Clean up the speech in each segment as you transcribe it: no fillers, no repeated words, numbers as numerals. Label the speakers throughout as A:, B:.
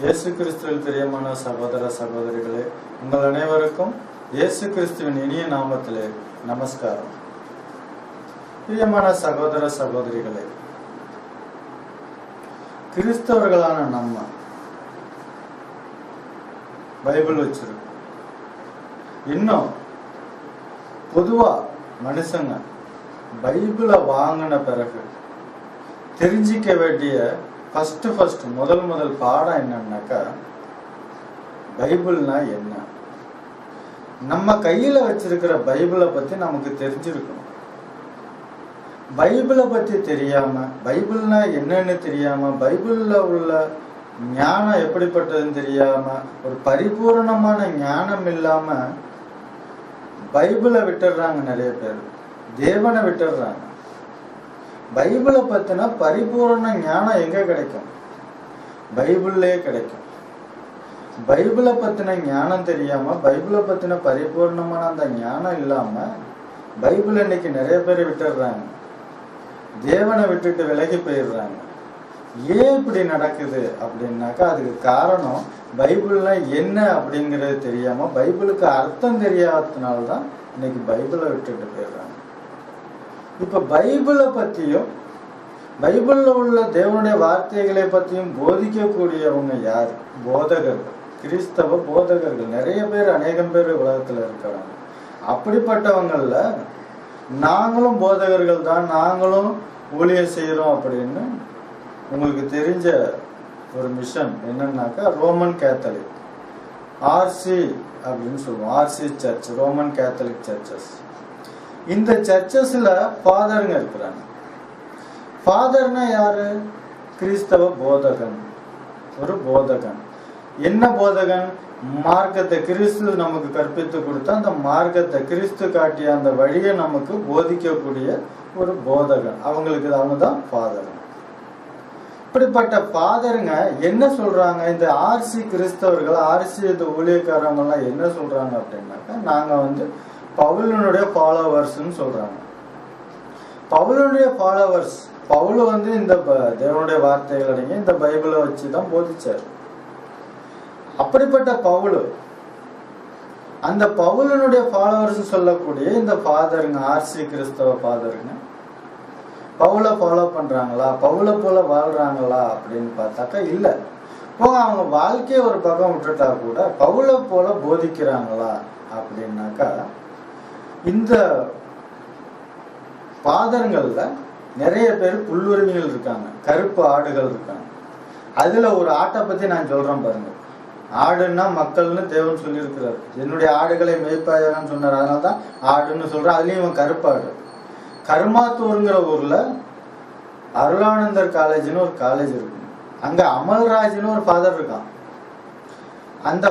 A: இயேசு கிறிஸ்துவில் பிரியமான சகோதர சகோதரிகளே, உங்கள் அனைவருக்கும் இயேசு கிறிஸ்துவின் இனிய நாமத்திலே நமஸ்காரம். பிரியமான சகோதர சகோதரிகளே, கிறிஸ்தவர்களான நம்ம பைபிள் வச்சிருக்கோம். இன்னும் பொதுவா மனுஷங்க பைபிளை வாங்கின பிறகு தெரிஞ்சிக்க வேண்டிய முதல் பாடம் என்னன்னாக்கா, பைபிள்னா என்ன. நம்ம கையில வச்சிருக்கிற பைபிளை பத்தி நமக்கு தெரிஞ்சிருக்கணும். பைபிளை பத்தி தெரியாம, பைபிள்னா என்னன்னு தெரியாம, பைபிள்ல உள்ள ஞானம் எப்படிப்பட்டதுன்னு தெரியாம, ஒரு பரிபூர்ணமான ஞானம் இல்லாம பைபிளை விட்டுடுறாங்க. நிறைய பேர் தேவனை விட்டுடுறாங்க. பைபிளை பத்தின பரிபூர்ண ஞானம் எங்க கிடைக்கும்? பைபிள்லே கிடைக்கும். பைபிளை பத்தின ஞானம் தெரியாம, பைபிளை பத்தின பரிபூர்ணமான அந்த ஞானம் இல்லாம பைபிள் இன்னைக்கு நிறைய பேர் விட்டுடுறாங்க. தேவனை விட்டுட்டு விலகி போயிடுறாங்க. ஏன் இப்படி நடக்குது அப்படின்னாக்கா, அதுக்கு காரணம் பைபிள்னா என்ன அப்படிங்கிறது தெரியாம, பைபிளுக்கு அர்த்தம் தெரியாததுனால்தான் இன்னைக்கு பைபிளை விட்டுட்டு போயிடுறாங்க. இப்ப பைபிளை பத்தியும் பைபிள்ல உள்ள தேவனுடைய வார்த்தைகளை பத்தியும் போதிக்கக்கூடியவங்க யார்? போதகர்கள், கிறிஸ்தவ போதகர்கள். நிறைய பேர், அநேகம் பேர் உலகத்துல இருக்கிறாங்க. அப்படிப்பட்டவங்கள்ல நாங்களும் போதகர்கள் தான், நாங்களும் ஊழியம் செய்யறோம் அப்படின்னு உங்களுக்கு தெரிஞ்ச ஒரு மிஷன் என்னன்னாக்கா, ரோமன் கேத்தலிக், ஆர்சி அப்படின்னு சொல்லுவோம். RC church, Roman Catholic churches. இந்த சர்ச்சஸ்ல ஃபாதருங்க இருக்கிறாங்க. ஃபாதர்னா யாரு? கிறிஸ்தவ போதகன். ஒரு போதகன். என்ன போதகன்? மார்க்கத்தை கிறிஸ்து நமக்கு கற்பித்து கொடுத்தா அந்த மார்க்கத்தை, கிறிஸ்து காட்டிய அந்த வழியை நமக்கு போதிக்கக்கூடிய ஒரு போதகன். அவங்க தான் ஃபாதர். இப்படிப்பட்ட ஃபாதருங்க என்ன சொல்றாங்க? இந்த ஆர்சி கிறிஸ்தவர்கள், ஆர்சி இந்த ஊழியக்காரங்க எல்லாம் என்ன சொல்றாங்க அப்படின்னாக்கா, நாங்க பவுலினுடைய ஃபாலோவர்ஸ்ன்னு சொல்றாங்க. பவுலுடைய ஃபாலோவர்ஸ். பவுல் இந்த தேவனுடைய வார்த்தைகள் அடங்கிய இந்த பைபிளை வச்சுதான் போதிச்சார். அப்படிப்பட்ட பவுல், அந்த பவுலினுடைய ஃபாலோவர்ஸ் சொல்லக்கூடிய இந்த ஃபாதருங்க, ஆர்சி கிறிஸ்தவ ஃபாதருங்க, பவுலை ஃபாலோ பண்றாங்களா, பவுலை போல வாழ்றாங்களா அப்படின்னு பார்த்தாக்கா இல்ல. அவங்க வாழ்க்கையை ஒரு பக்கம் விட்டுட்டா கூட பவுலை போல போதிக்கிறாங்களா அப்படின்னாக்கா, இந்த ஃபாதருங்கள்ல நிறைய பேர் புல்லுரிமைகள் இருக்காங்க, கருப்பு ஆடுகள் இருக்காங்க. அதுல ஒரு ஆட்டை பத்தி நான் சொல்றேன் பாருங்க. ஆடுன்னா மக்கள்னு தேவன் சொல்லி இருக்கிறார். என்னுடைய ஆடுகளை மேய்ப்பாயான்னு சொன்னார். அதனால்தான் ஆடுன்னு சொல்றேன். அதுலயும் இவன் கருப்பாடு. கர்மாத்தூருங்கிற ஊர்ல அருளானந்தர் காலேஜ்னு ஒரு காலேஜ் இருக்கு. அங்க அமல்ராஜ்னு ஒரு ஃபாதர் இருக்கான். அந்த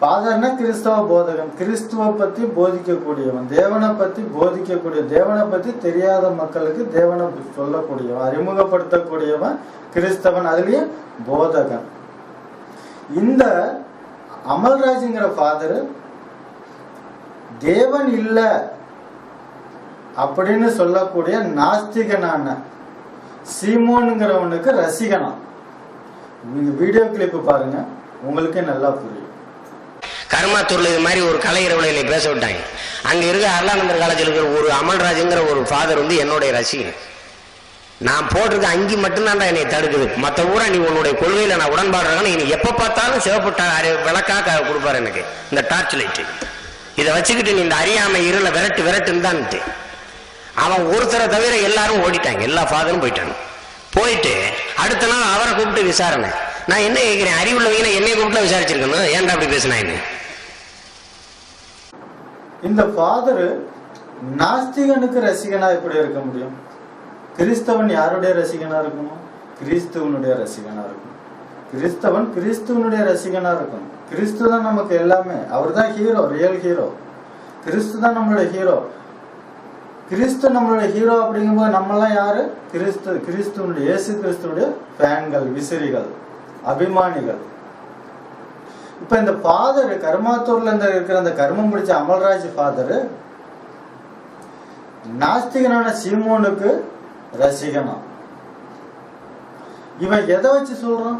A: ஃபாதர்னா கிறிஸ்தவ போதகன். கிறிஸ்துவ பத்தி போதிக்கக்கூடியவன், தேவனை பத்தி போதிக்கக்கூடிய, தேவனை பத்தி தெரியாத மக்களுக்கு தேவனை சொல்லக்கூடியவன், அறிமுகப்படுத்தக்கூடியவன் கிறிஸ்தவன். அதுலயும் போதகன். இந்த அமல்ராஜ்ங்கிற ஃபாதர் தேவன் இல்ல அப்படின்னு சொல்லக்கூடிய நாஸ்திகனான சீமோனுங்கிறவனுக்கு ரசிகனா. நீங்க வீடியோ கிளிப்பு பாருங்க, உங்களுக்கே நல்லா புரியும்.
B: கர்மாத்தூர்ல இது மாதிரி ஒரு கலை இரவுல என்னை பேச விட்டாங்க. அங்க இருக்க அருளானந்தர் காலேஜில் இருக்கிற ஒரு அமல்ராஜுங்கிற ஒரு ஃபாதர் என்னுடைய ரசிகன். நான் போட்டிருக்க அங்கி மட்டும்தான் என்னை தடுக்குது. மற்ற ஊரா நீ உன்னுடைய கொள்கையில நான் உடன்பாடுறேன். நீ எப்ப பார்த்தாலும் சிவப்பு விளக்காக கொடுப்பாரு எனக்கு, இந்த டார்ச் லைட். இதை வச்சுக்கிட்டு நீ இந்த அறியாமை இருள விரட்டுன்னு தான். அவன் ஒருத்தரை தவிர எல்லாரும் ஓடிட்டாங்க. எல்லா ஃபாதரும் போயிட்டு அடுத்த நாள் அவரை கூப்பிட்டு விசாரணை. நான் என்ன கேட்கிறேன், அறிவுள்ளவங்க என்னை கூப்பிட்டு விசாரிச்சிருக்கணும், ஏன்டா அப்படி பேசினா?
A: இந்த ஃபாதர் நாஸ்திகனுக்கு ரசிகனா எப்படி இருக்க முடியும்? கிறிஸ்தவன் யாருடைய ரசிகனா இருக்கணும்? கிறிஸ்துவனுடைய ரசிகனா இருக்கணும். கிறிஸ்தவன் கிறிஸ்துவனுடைய ரசிகனா இருக்கணும். கிறிஸ்து தான் நமக்கு எல்லாமே. அவர் தான் ஹீரோ, ரியல் ஹீரோ. கிறிஸ்து தான் நம்மளுடைய ஹீரோ. கிறிஸ்து நம்மளுடைய ஹீரோ அப்படிங்கும்போது நம்மெல்லாம் யாரு? கிறிஸ்துவனுடைய, இயேசு கிறிஸ்துவனுடைய ஃபேன்கள், விசிறிகள், அபிமானிகள். இப்ப இந்த ஃபாதர் கர்மாத்தூர்ல இருக்கிற அந்த கர்மம் பிடிச்ச அமல்ராஜ் ஃபாதர் நாஸ்திகனான சீமோனுக்கு ரசிகனா. இவன் எதை வச்சு சொல்றான்?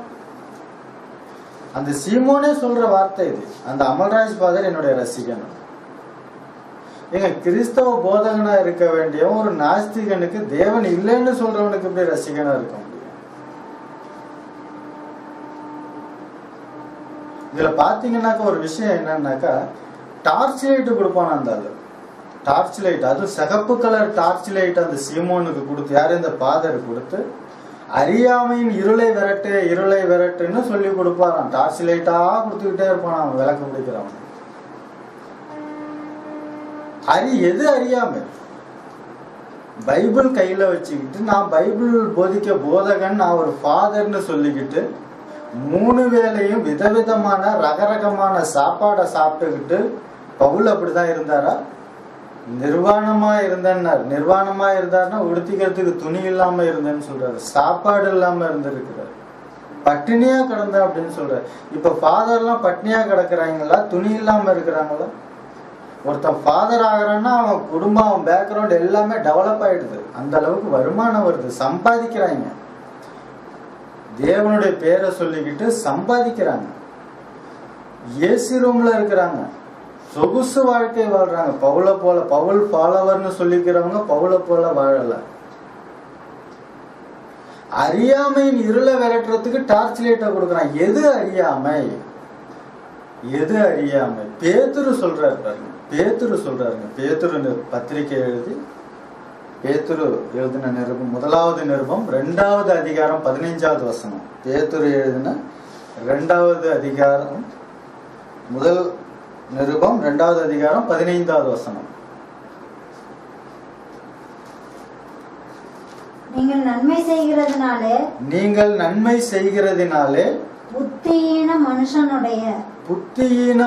A: அந்த சீமோனே சொல்ற வார்த்தை இது. அந்த அமல்ராஜ் ஃபாதர் என்னுடைய ரசிகன். எங்க கிறிஸ்தவ போதகனா இருக்க வேண்டிய ஒரு நாஸ்திகனுக்கு தேவன் இல்லைன்னு சொல்றவனுக்கு எப்படி ரசிகனா இருக்க முடியும்? இதுல பாத்தீங்கன்னாக்கா ஒரு விஷயம் என்னன்னாக்கா, டார்ச் லைட் கொடுப்பான் அந்த ஆளு. டார்ச் லைட், அதுவும் சிகப்பு கலர் டார்ச் லைட் அந்த சீமோனுக்கு கொடுத்து, யாரு இந்த ஃபாதர் கொடுத்து, அறியாமையின் இருளை விரட்டு இருளை விரட்டுன்னு சொல்லி கொடுப்பாராம். டார்ச் லைட்டா கொடுத்துக்கிட்டே இருப்பான் அவன் விளக்கு பிடிக்கிறவன். எது அறியாமை? பைபிள் கையில வச்சுக்கிட்டு நான் பைபிள் போதிக்க போதகன், நான் ஒரு ஃபாதர்னு சொல்லிக்கிட்டு 3 வேளையும் விதவிதமான ரகரகமான சாப்பாடை சாப்பிட்டுக்கிட்டு பவுல் அப்படிதான் இருந்தாரா? நிர்வாணமா இருந்தேன்னார். நிர்வாணமா இருந்தாருன்னா உடுத்திக்கிறதுக்கு துணி இல்லாம இருந்தேன்னு சொல்றாரு. சாப்பாடு இல்லாம இருந்திருக்கிறார். பட்டினியா கிடந்த அப்படின்னு சொல்றாரு. இப்ப ஃபாதர்லாம் பட்டினியா கிடக்குறாங்களா? துணி இல்லாம இருக்கிறாங்களா? ஒருத்தன் ஃபாதர் ஆகிறான்னா அவன் குடும்பம், அவன் பேக்ரவுண்ட் எல்லாமே டெவலப் ஆயிடுது. அந்த அளவுக்கு வருமானம் வருது, சம்பாதிக்கிறாங்க. தேவனுடைய பேரை சொல்லிக்கிட்டு சம்பாதிக்கிறாங்க. ஏசி ரூம்ல இருக்கிறாங்க, சொகுசு வாழ்க்கை வாழ்றாங்க. பவுல் ஃபாலோவர்னு சொல்லிக்கிறவங்க பவுல போல வாழல. அறியாமையின் இருளை விரட்டுறதுக்கு டார்ச் லைட்டை கொடுக்குறான். எது அறியாமை? எது அறியாமை? பேதுரு சொல்றாரு பாருங்க. பேதுரு சொல்றாருங்க. பேதுரு பத்திரிகை எழுதி, பேதுரு எழுதின நிருபம், 1வது நிருபம் 2வது அதிகாரம் 15வது வசனம். பேதுரு எழுதின 2வது அதிகாரம், முதல் நிருபம் 2வது அதிகாரம் 15வது வசனம்.
C: நீங்கள் நன்மை செய்கிறதினாலே புத்தியீன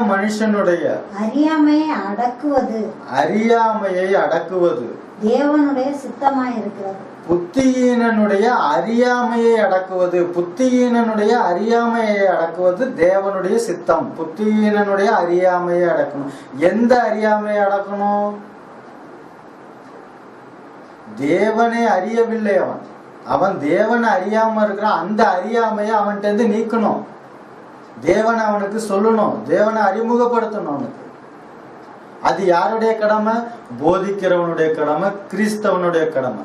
C: மனுஷனுடைய அறியாமையை அடக்குவது
D: தேவனுடைய சித்தமாயிருக்கிறது.
A: புத்தியீனனுடைய அறியாமையை அடக்குவது, புத்தியீனனுடைய அறியாமையை அடக்குவது தேவனுடைய சித்தம். புத்தியீனனுடைய அறியாமையை அடக்கணும். எந்த அறியாமையை அடக்கணும்? தேவனை அறியவில்லை அவன் தேவனை அறியாம இருக்கிறான். அந்த அறியாமையை அவன்கிட்ட இருந்து நீக்கணும். தேவனை அவனுக்கு சொல்லணும், தேவனை அறிமுகப்படுத்தணும் அவனுக்கு. அது யாருடைய கடமை? போதிக்கிறவனுடைய கடமை, கிறிஸ்தவனுடைய கடமை.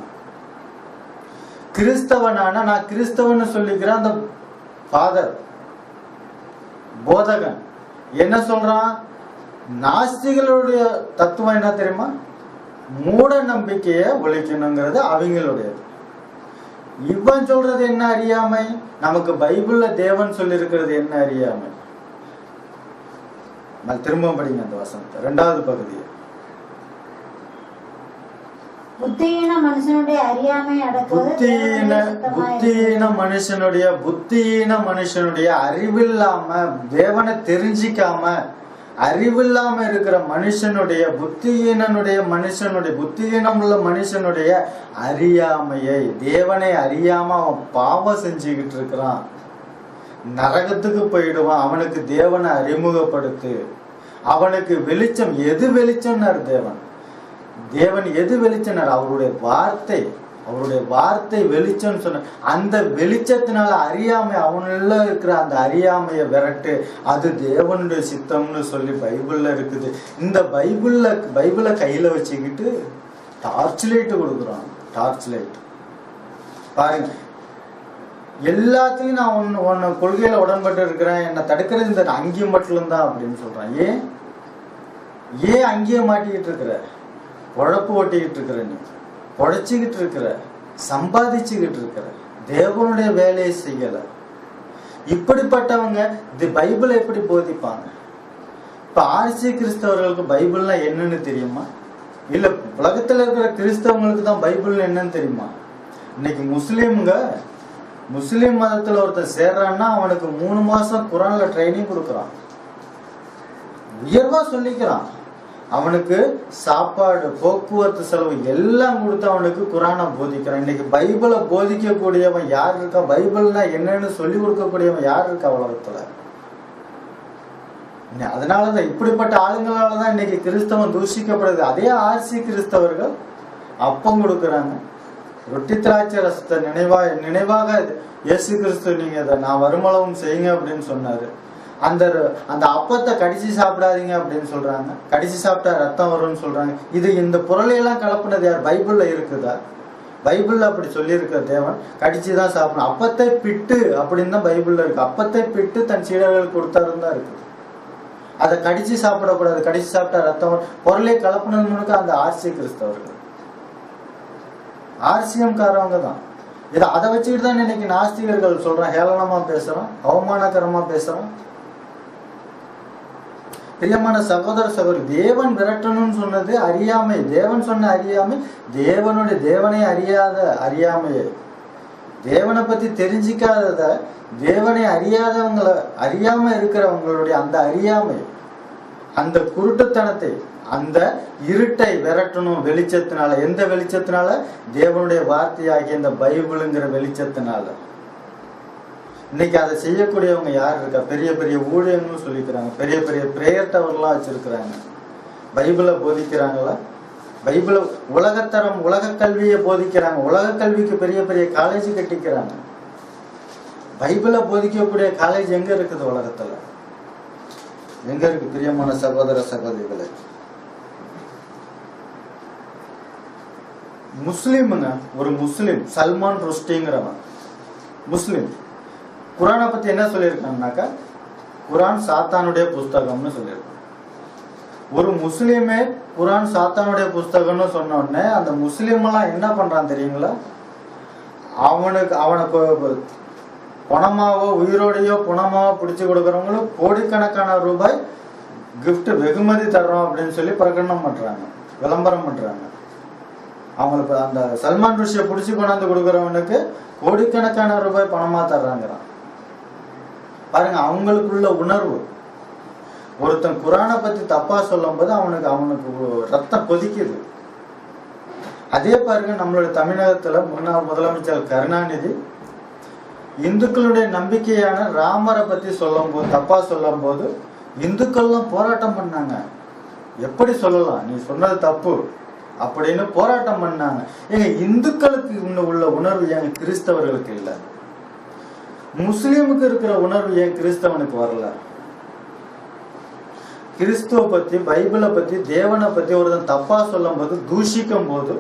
A: கிறிஸ்தவனான நான் கிறிஸ்தவன்னு சொல்லிக்கிறேன். அந்த ஃபாதர் போதகன் என்ன சொல்றான்? நாஸ்திகளுடைய தத்துவம் என்ன தெரியுமா? மூட நம்பிக்கையை ஒழிக்கணுங்கிறது அவங்களுடையது. இவன் சொல்றது என்ன அறியாமை? நமக்கு பைபிள்ல தேவன் சொல்லி இருக்கிறது என்ன அறியாமை? திரும்ப படிங்க அந்த வசனத்தை, 2வது பகுதியை.
D: புத்தியீன மனுஷனுடைய அறியாமை அடக்குவது
A: புத்தியீன மனுஷனுடைய அறிவில்லாம, தேவனை தெரிஞ்சிக்காம அறிவில்லாம இருக்கிற மனுஷனுடைய, புத்தியீனம் உள்ள மனுஷனுடைய அறியாமையை, தேவனை அறியாம அவன் பாவம் செஞ்சுக்கிட்டு இருக்கிறான், நரகத்துக்கு போயிடுவான். அவனுக்கு தேவனை அறிமுகப்படுத்து, அவனுக்கு வெளிச்சம். எது வெளிச்சம்னார் தேவன் எது வெளிச்சம்னார்? அவருடைய வார்த்தை வெளிச்சம் சொன்ன அந்த வெளிச்சத்தினால அறியாமை, அவனுள்ள இருக்கிற அந்த அறியாமையை விரட்டு. அது தேவனுடைய சித்தம்னு சொல்லி பைபிள்ல இருக்குது. இந்த பைபிளை கையில வச்சுக்கிட்டு டார்ச் லைட் கொடுக்குறான். டார்ச் லைட் பாருங்க. எல்லாத்தையும் நான் ஒன்னு கொள்கையில உடன்பட்டு இருக்கிறேன், என்னை தடுக்கிறது இந்த அங்கேயும் மட்டும்தான் அப்படின்னு சொல்றான். ஏன் அங்கேயே மாட்டிக்கிட்டு இருக்கிற? பொழப்பு ஓட்டிக்கிட்டு இருக்கிற, நீ பொழைச்சிக்கிட்டு இருக்கிற, சம்பாதிச்சுக்கிட்டு இருக்கிற, தேவனுடைய வேலையை செய்யல. இப்படிப்பட்டவங்க பைபிளை எப்படி போதிப்பாங்க? இப்ப ஆர்சி கிறிஸ்தவர்களுக்கு பைபிள்னா என்னன்னு தெரியுமா? இல்ல உலகத்துல இருக்கிற கிறிஸ்தவங்களுக்கு தான் பைபிள் என்னன்னு தெரியுமா? இன்னைக்கு முஸ்லீம் மதத்துல ஒருத்தர் சேர்றான்னா அவனுக்கு 3 மாசம் குரான்ல ட்ரைனிங் கொடுக்கறான், உயர்வா சொல்லிக்கிறான். அவனுக்கு சாப்பாடு, போக்குவரத்து செலவு எல்லாம் கொடுத்து அவனுக்கு குரானை போதிக்கிறான். இன்னைக்கு பைபிளை போதிக்கக்கூடியவன் யார் இருக்கா? பைபிள்னா என்னன்னு சொல்லி கொடுக்கக்கூடியவன் யார் இருக்கா உலகத்துல? அதனாலதான் இப்படிப்பட்ட ஆளுங்களாலதான் இன்னைக்கு கிறிஸ்தவம் தூஷிக்கப்படுது. அதே ஆர்சி கிறிஸ்தவர்கள் அப்பம் கொடுக்கறாங்க, ரொட்டி திராட்சை ரசத்தை நினைவாக இயேசு கிறிஸ்து நீங்க இதை நான் வருமளவும் செய்யுங்க அப்படின்னு சொன்னாரு. அந்த அந்த அப்பத்தை கடிச்சு சாப்பிடாதீங்க அப்படின்னு சொல்றாங்க. கடிச்சு சாப்பிட்டா ரத்தம் வரும்னு சொல்றாங்க. இது இந்த பொருளையெல்லாம் கலப்புனது யார்? பைபிள்ல இருக்குதா? பைபிள்ல அப்படி சொல்லியிருக்க தேவன் கடிச்சுதான் சாப்பிடணும். அப்பத்தை பிட்டு அப்படின்னு தான் பைபிள்ல இருக்கு. அப்பத்தை பிட்டு தன் சீடர்களுக்கு கொடுத்தாருன்னு தான் இருக்கு. அதை கடிச்சு சாப்பிடக்கூடாது. கடிச்சு சாப்பிட்டா ரத்தம் பொருளை கலப்புனது அந்த ஆர்சி கிறிஸ்தவர்கள், ஆர்சிஎம் காரவங்க தான். இதை அதை வச்சுக்கிட்டு தான் இன்னைக்கு நாஸ்திகர்கள் சொல்றான், ஹேளனமா பேசுறான், அவமானகரமா பேசுறான். பிரியமான சகோதர சகோதரி, தேவன் விரட்டணும்னு சொன்னது அறியாமை. தேவன் சொன்ன அறியாமை தேவனை அறியாத அறியாமையே. தேவனை பத்தி தெரிஞ்சிக்காதத, தேவனை அறியாதவங்களை, அறியாம இருக்கிறவங்களுடைய அந்த அறியாமை, அந்த குருட்டுத்தனத்தை, அந்த இருட்டை விரட்டணும் வெளிச்சத்தினால. எந்த வெளிச்சத்தினால? தேவனுடைய வார்த்தையாகிய இந்த பைபிளுங்கிற வெளிச்சத்தினால. இன்னைக்கு அதை செய்யக்கூடியவங்க யார் இருக்கா? பெரிய பெரிய ஊழியங்களும் சொல்லிக்கிறாங்க, பெரிய பெரிய பிரேயர் டவர்லாம் வச்சிருக்கிறாங்க. பைபிளை போதிக்கிறாங்களா? பைபிளை உலகத்தரம், உலக கல்வியை போதிக்கிறாங்க. உலக கல்விக்கு பெரிய பெரிய காலேஜ் கட்டிக்கிறாங்க. பைபிளை போதிக்கக்கூடிய காலேஜ் எங்க இருக்குது உலகத்துல? எங்க இருக்கு? பிரியமான சகோதர சகோதரிகளே, முஸ்லிமுங்க, ஒரு முஸ்லிம் சல்மான் ருஷ்டிங்கிறவன் முஸ்லிம் குரானை பத்தி என்ன சொல்லியிருக்காங்கனாக்கா, குரான் சாத்தானுடைய புஸ்தகம்னு சொல்லியிருக்காங்க. ஒரு முஸ்லீமே குரான் சாத்தானுடைய புஸ்தகம்னு சொன்ன உடனே அந்த முஸ்லீம் எல்லாம் என்ன பண்றான் தெரியுங்களா? அவனுக்கு பணமாவோ உயிரோடையோ பணமாவோ பிடிச்சு கொடுக்கறவங்களும் கோடிக்கணக்கான ரூபாய் கிஃப்ட் வெகுமதி தர்றோம் அப்படின்னு சொல்லி பிரகடனம் பண்றாங்க, விளம்பரம் பண்றாங்க. அவங்களுக்கு அந்த சல்மான் ருஷ்யை பிடிச்சி கொண்டாந்து கொடுக்கறவனுக்கு கோடிக்கணக்கான ரூபாய் பணமா தர்றாங்கிறான். பாருங்க அவங்களுக்குள்ள உணர்வு. ஒருத்தன் குரானை பத்தி தப்பா சொல்லும் போது அவனுக்கு ரத்தம் கொதிக்குது. அதே பாருங்க நம்மளுடைய தமிழகத்துல முன்னாள் முதலமைச்சர் கருணாநிதி இந்துக்களுடைய நம்பிக்கையான ராமரை பத்தி சொல்லும் போது, தப்பா சொல்லும் போது இந்துக்கள்லாம் போராட்டம் பண்ணாங்க. எப்படி சொல்லலாம், நீ சொன்னது தப்பு அப்படின்னு போராட்டம் பண்ணாங்க. ஏங்க இந்துக்களுக்கு இன்னும் உள்ள உணர்வு ஏன் கிறிஸ்தவர்களுக்கு இல்லை? முஸ்லீமுக்கு இருக்கிற உணர்வு ஏன் கிறிஸ்தவனுக்கு வரல? கிறிஸ்துவ பத்தி, பைபிளை பத்தி, தேவனை பத்தி ஒருத்தன் தப்பா சொல்லும் போது, தூஷிக்கும் போது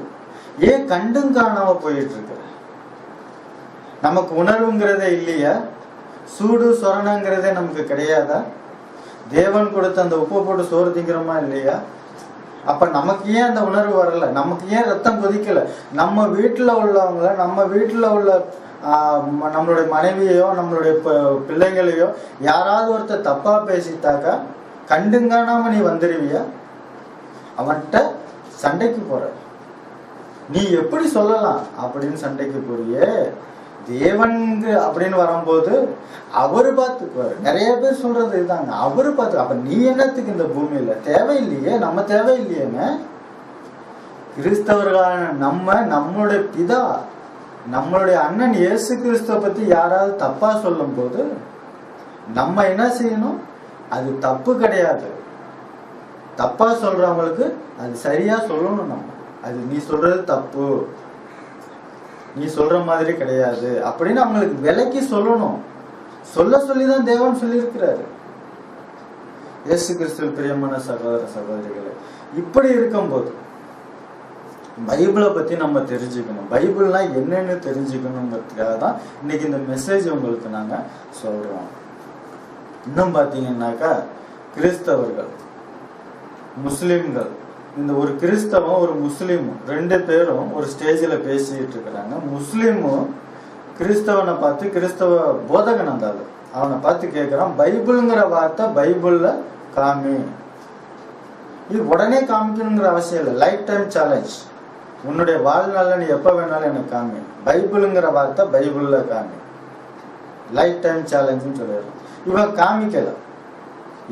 A: ஏன் கண்டும் காணாம போயிட்டு இருக்கு? நமக்கு உணர்வுங்கிறதே இல்லையா? சூடு சொரணங்கிறதே நமக்கு கிடையாதா? தேவன் கொடுத்த அந்த உப்பு போட்டு சோறு திங்கிறோமா இல்லையா? அப்ப நமக்கு ஏன் அந்த உணர்வு வரல? நமக்கு ஏன் ரத்தம் கொதிக்கல? நம்ம வீட்டுல உள்ளவங்கள, நம்ம வீட்டுல உள்ள நம்மளுடைய மனைவியோ நம்மளுடைய பிள்ளைங்களையோ யாராவது ஒருத்தர் தப்பா பேசிட்டாக்கா கண்டுங்கானாம நீ வந்துடுவியா? அவன்கிட்ட சண்டைக்கு போற, நீ எப்படி சொல்லலாம் அப்படின்னு சண்டைக்கு போறியே. தேவன்கு அப்படின்னு வரும்போது அவரு பார்த்துக்குவாரு. நிறைய பேர் சொல்றது இதுதாங்க, அவரு பார்த்து. அப்ப நீ என்னத்துக்கு இந்த பூமியில? தேவையில்லையே, நம்ம தேவையில்லையேங்க. கிறிஸ்தவர்களான நம்மளுடைய பிதா, நம்மளுடைய அண்ணன் இயேசு கிறிஸ்துவ பத்தி யாராவது தப்பா சொல்லும் போது நம்ம என்ன செய்யணும்? அது தப்பு கிடையாது. தப்பா சொல்றவங்களுக்கு அது சரியா சொல்லணும். நம்ம அது நீ சொல்றது தப்பு, நீ சொல்ற மாதிரி கிடையாது அப்படின்னு அவங்களுக்கு விலைக்கு சொல்லணும். சொல்லிதான் தேவன் சொல்லியிருக்கிறாரு. இயேசு கிறிஸ்துவில் பிரியமான சகோதர சகோதரிகளே, இப்படி இருக்கும்போது பைபிளை பத்தி நம்ம தெரிஞ்சுக்கணும். பைபிள்னா என்னன்னு தெரிஞ்சுக்கணுங்கிறதுக்காக தான் இன்னைக்கு இந்த மெசேஜ் உங்களுக்கு நாங்க சொல்றோம். இன்னும் பாத்தீங்கன்னாக்கா கிறிஸ்தவர்கள், முஸ்லிம்கள், இந்த ஒரு கிறிஸ்தவம் ஒரு முஸ்லீமும் ரெண்டு பேரும் ஒரு ஸ்டேஜில் பேசிட்டு இருக்கிறாங்க. முஸ்லீமும் கிறிஸ்தவனை பார்த்து, கிறிஸ்தவ போதகன் அந்த அவனை பார்த்து கேட்கிறான், பைபிளுங்கிற வார்த்தை பைபிள்ல காமி. இது உடனே காமிக்கணுங்கிற அவசியம் இல்லை, லைஃப் டைம் சேலஞ்ச். உன்னுடைய வாழ்நாள்ல நீ எப்ப வேணாலும் எனக்கு காமி, பைபிளுங்கிற வார்த்தை பைபிள்ல காமி, லைஃப் டைம் சேலஞ்சுன்னு சொல்லிடுறான். இவன் காமிக்கல.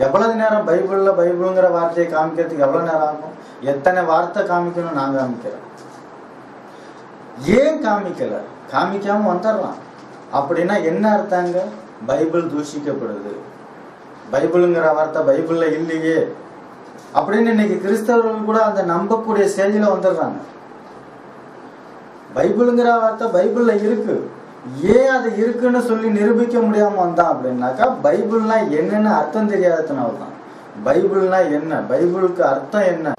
A: எவ்வளவு நேரம் பைபிளுங்கிற வார்த்தையை காமிக்கிறதுக்கு எவ்வளவு நேரம் ஆகும்? எத்தனை வார்த்தை காமிக்கணும்? நான் காமிக்கிறேன். ஏன் காமிக்கல? காமிக்காம வந்துடலாம். அப்படின்னா என்ன அர்த்தங்க? பைபிள் தூஷிக்கப்படுது, பைபிளுங்கிற வார்த்தை பைபிள்ல இல்லையே அப்படின்னு இன்னைக்கு கிறிஸ்தவர்கள் கூட அந்த நம்பக்கூடிய ஸ்டேஜில் வந்துடுறாங்க. பைபிளுங்கிற வார்த்தை பைபிள்ல இருக்கு, ஏன் அது இருக்குன்னு சொல்லி நிரூபிக்க முடியாம வந்தான் அப்படின்னாக்கா பைபிள்னா என்னன்னு அர்த்தம் தெரியாததுனால தான். பைபிள்னா என்ன, பைபிளுக்கு அர்த்தம் என்ன?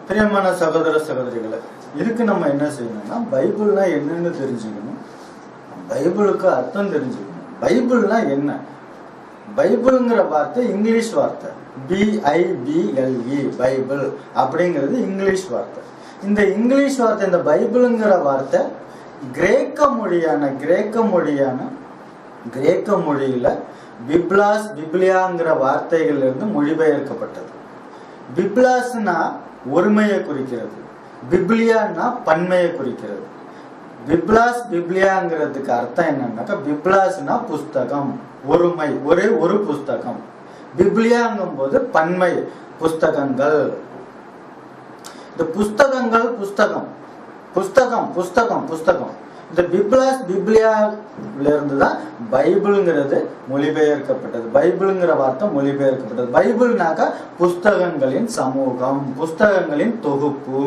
A: பிரியமான சகோதர சகோதரிகளை, இதுக்கு நம்ம என்ன செய்யணும்னா பைபிள்னா என்னன்னு தெரிஞ்சுக்கணும், பைபிளுக்கு அர்த்தம் தெரிஞ்சுக்கணும். பைபிள்னா என்ன? பைபிள்ங்கிற வார்த்தை இங்கிலீஷ் வார்த்தை, BIBLE, பைபிள் அப்படிங்கிறது இங்கிலீஷ் வார்த்தை. இந்த இங்கிலீஷ் வார்த்தை, இந்த பைபிளுங்கிற வார்த்தை கிரேக்க மொழியில பிப்லாஸ் பிப்லியாங்கிற வார்த்தைகள்ல இருந்து மொழிபெயர்க்கப்பட்டது. பிப்லாஸ்னா ஒருமையை குறிக்கிறது, பிப்லியான்னா பன்மையை குறிக்கிறது. பிப்லாஸ் பிப்லியாங்கிறதுக்கு அர்த்தம் என்னன்னாக்கா, பிப்லாஸ்னா புஸ்தகம், ஒருமை, ஒரே ஒரு புஸ்தகம். பிப்லியாங்கும் போது பன்மை, புஸ்தகங்கள். இந்த புஸ்தகங்கள், புஸ்தகம் புஸ்தகம் புஸ்தகம் புஸ்தகம் இந்த பிப்லாஸ் பிப்லியால இருந்து தான் பைபிள்ங்கிறது மொழிபெயர்க்கப்பட்டது. பைபிள்ங்கிற வார்த்தை மொழிபெயர்க்கப்பட்டது. பைபிள்னாக்கா புஸ்தகங்களின் சமூகம், புஸ்தகங்களின் தொகுப்பு.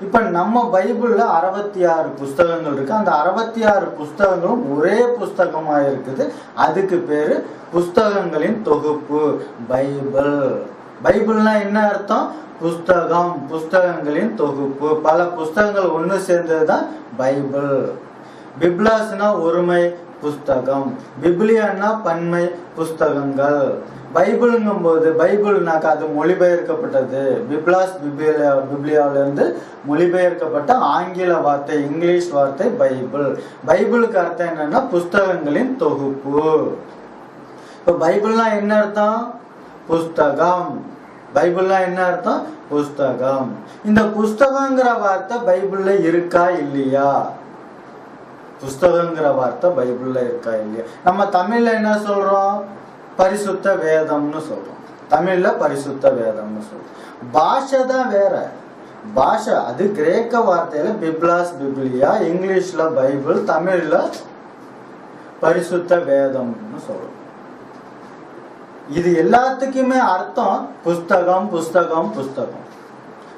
A: இப்ப நம்ம பைபிள்ல 66 புஸ்தகங்கள் இருக்கு. அந்த 66 புஸ்தகங்களும் ஒரே புஸ்தகமா இருக்குது. அதுக்கு பேரு புஸ்தகங்களின் தொகுப்பு, பைபிள். பைபிள்னா என்ன அர்த்தம்? புஸ்தகம், புஸ்தகங்களின் தொகுப்பு. பல புஸ்தகங்கள் ஒண்ணு சேர்ந்ததுதான் பைபிள். பிப்லாஸ்னா ஒருமை, புஸ்தகம். பிப்லியான்னா பன்மை, புஸ்தகங்கள். பைபிள்ங்கும் போது பைபிள்னாக்கா அது மொழிபெயர்க்கப்பட்டது. பிப்லாஸ் பிப்லியாவில இருந்து மொழிபெயர்க்கப்பட்ட ஆங்கில வார்த்தை, இங்கிலீஷ் வார்த்தை பைபிள். பைபிளுக்கு அர்த்தம் என்னன்னா புஸ்தகங்களின் தொகுப்பு. இப்ப பைபிள்னா என்ன அர்த்தம்? புஸ்தகம். பைபிள்னா என்ன அர்த்தம்? புஸ்தகம். இந்த புஸ்தகங்கிற வார்த்தை பைபிள்ல இருக்கா இல்லையா? புஸ்தகங்கிற வார்த்தை பைபிள்ல இருக்கா இல்லையா? நம்ம தமிழ்ல என்ன சொல்றோம்? பரிசுத்த வேதம்னு சொல்றோம். தமிழ்ல பரிசுத்த வேதம்னு சொல்றோம். பாஷை தான் வேற. பாஷை அது கிரேக்க வார்த்தையில பிப்லாஸ் பிப்லியா, இங்கிலீஷ்ல பைபிள், தமிழ்ல பரிசுத்த வேதம்னு சொல்றோம். இது எல்லாத்துக்குமே அர்த்தம் புஸ்தகம், புஸ்தகம், புஸ்தகம்.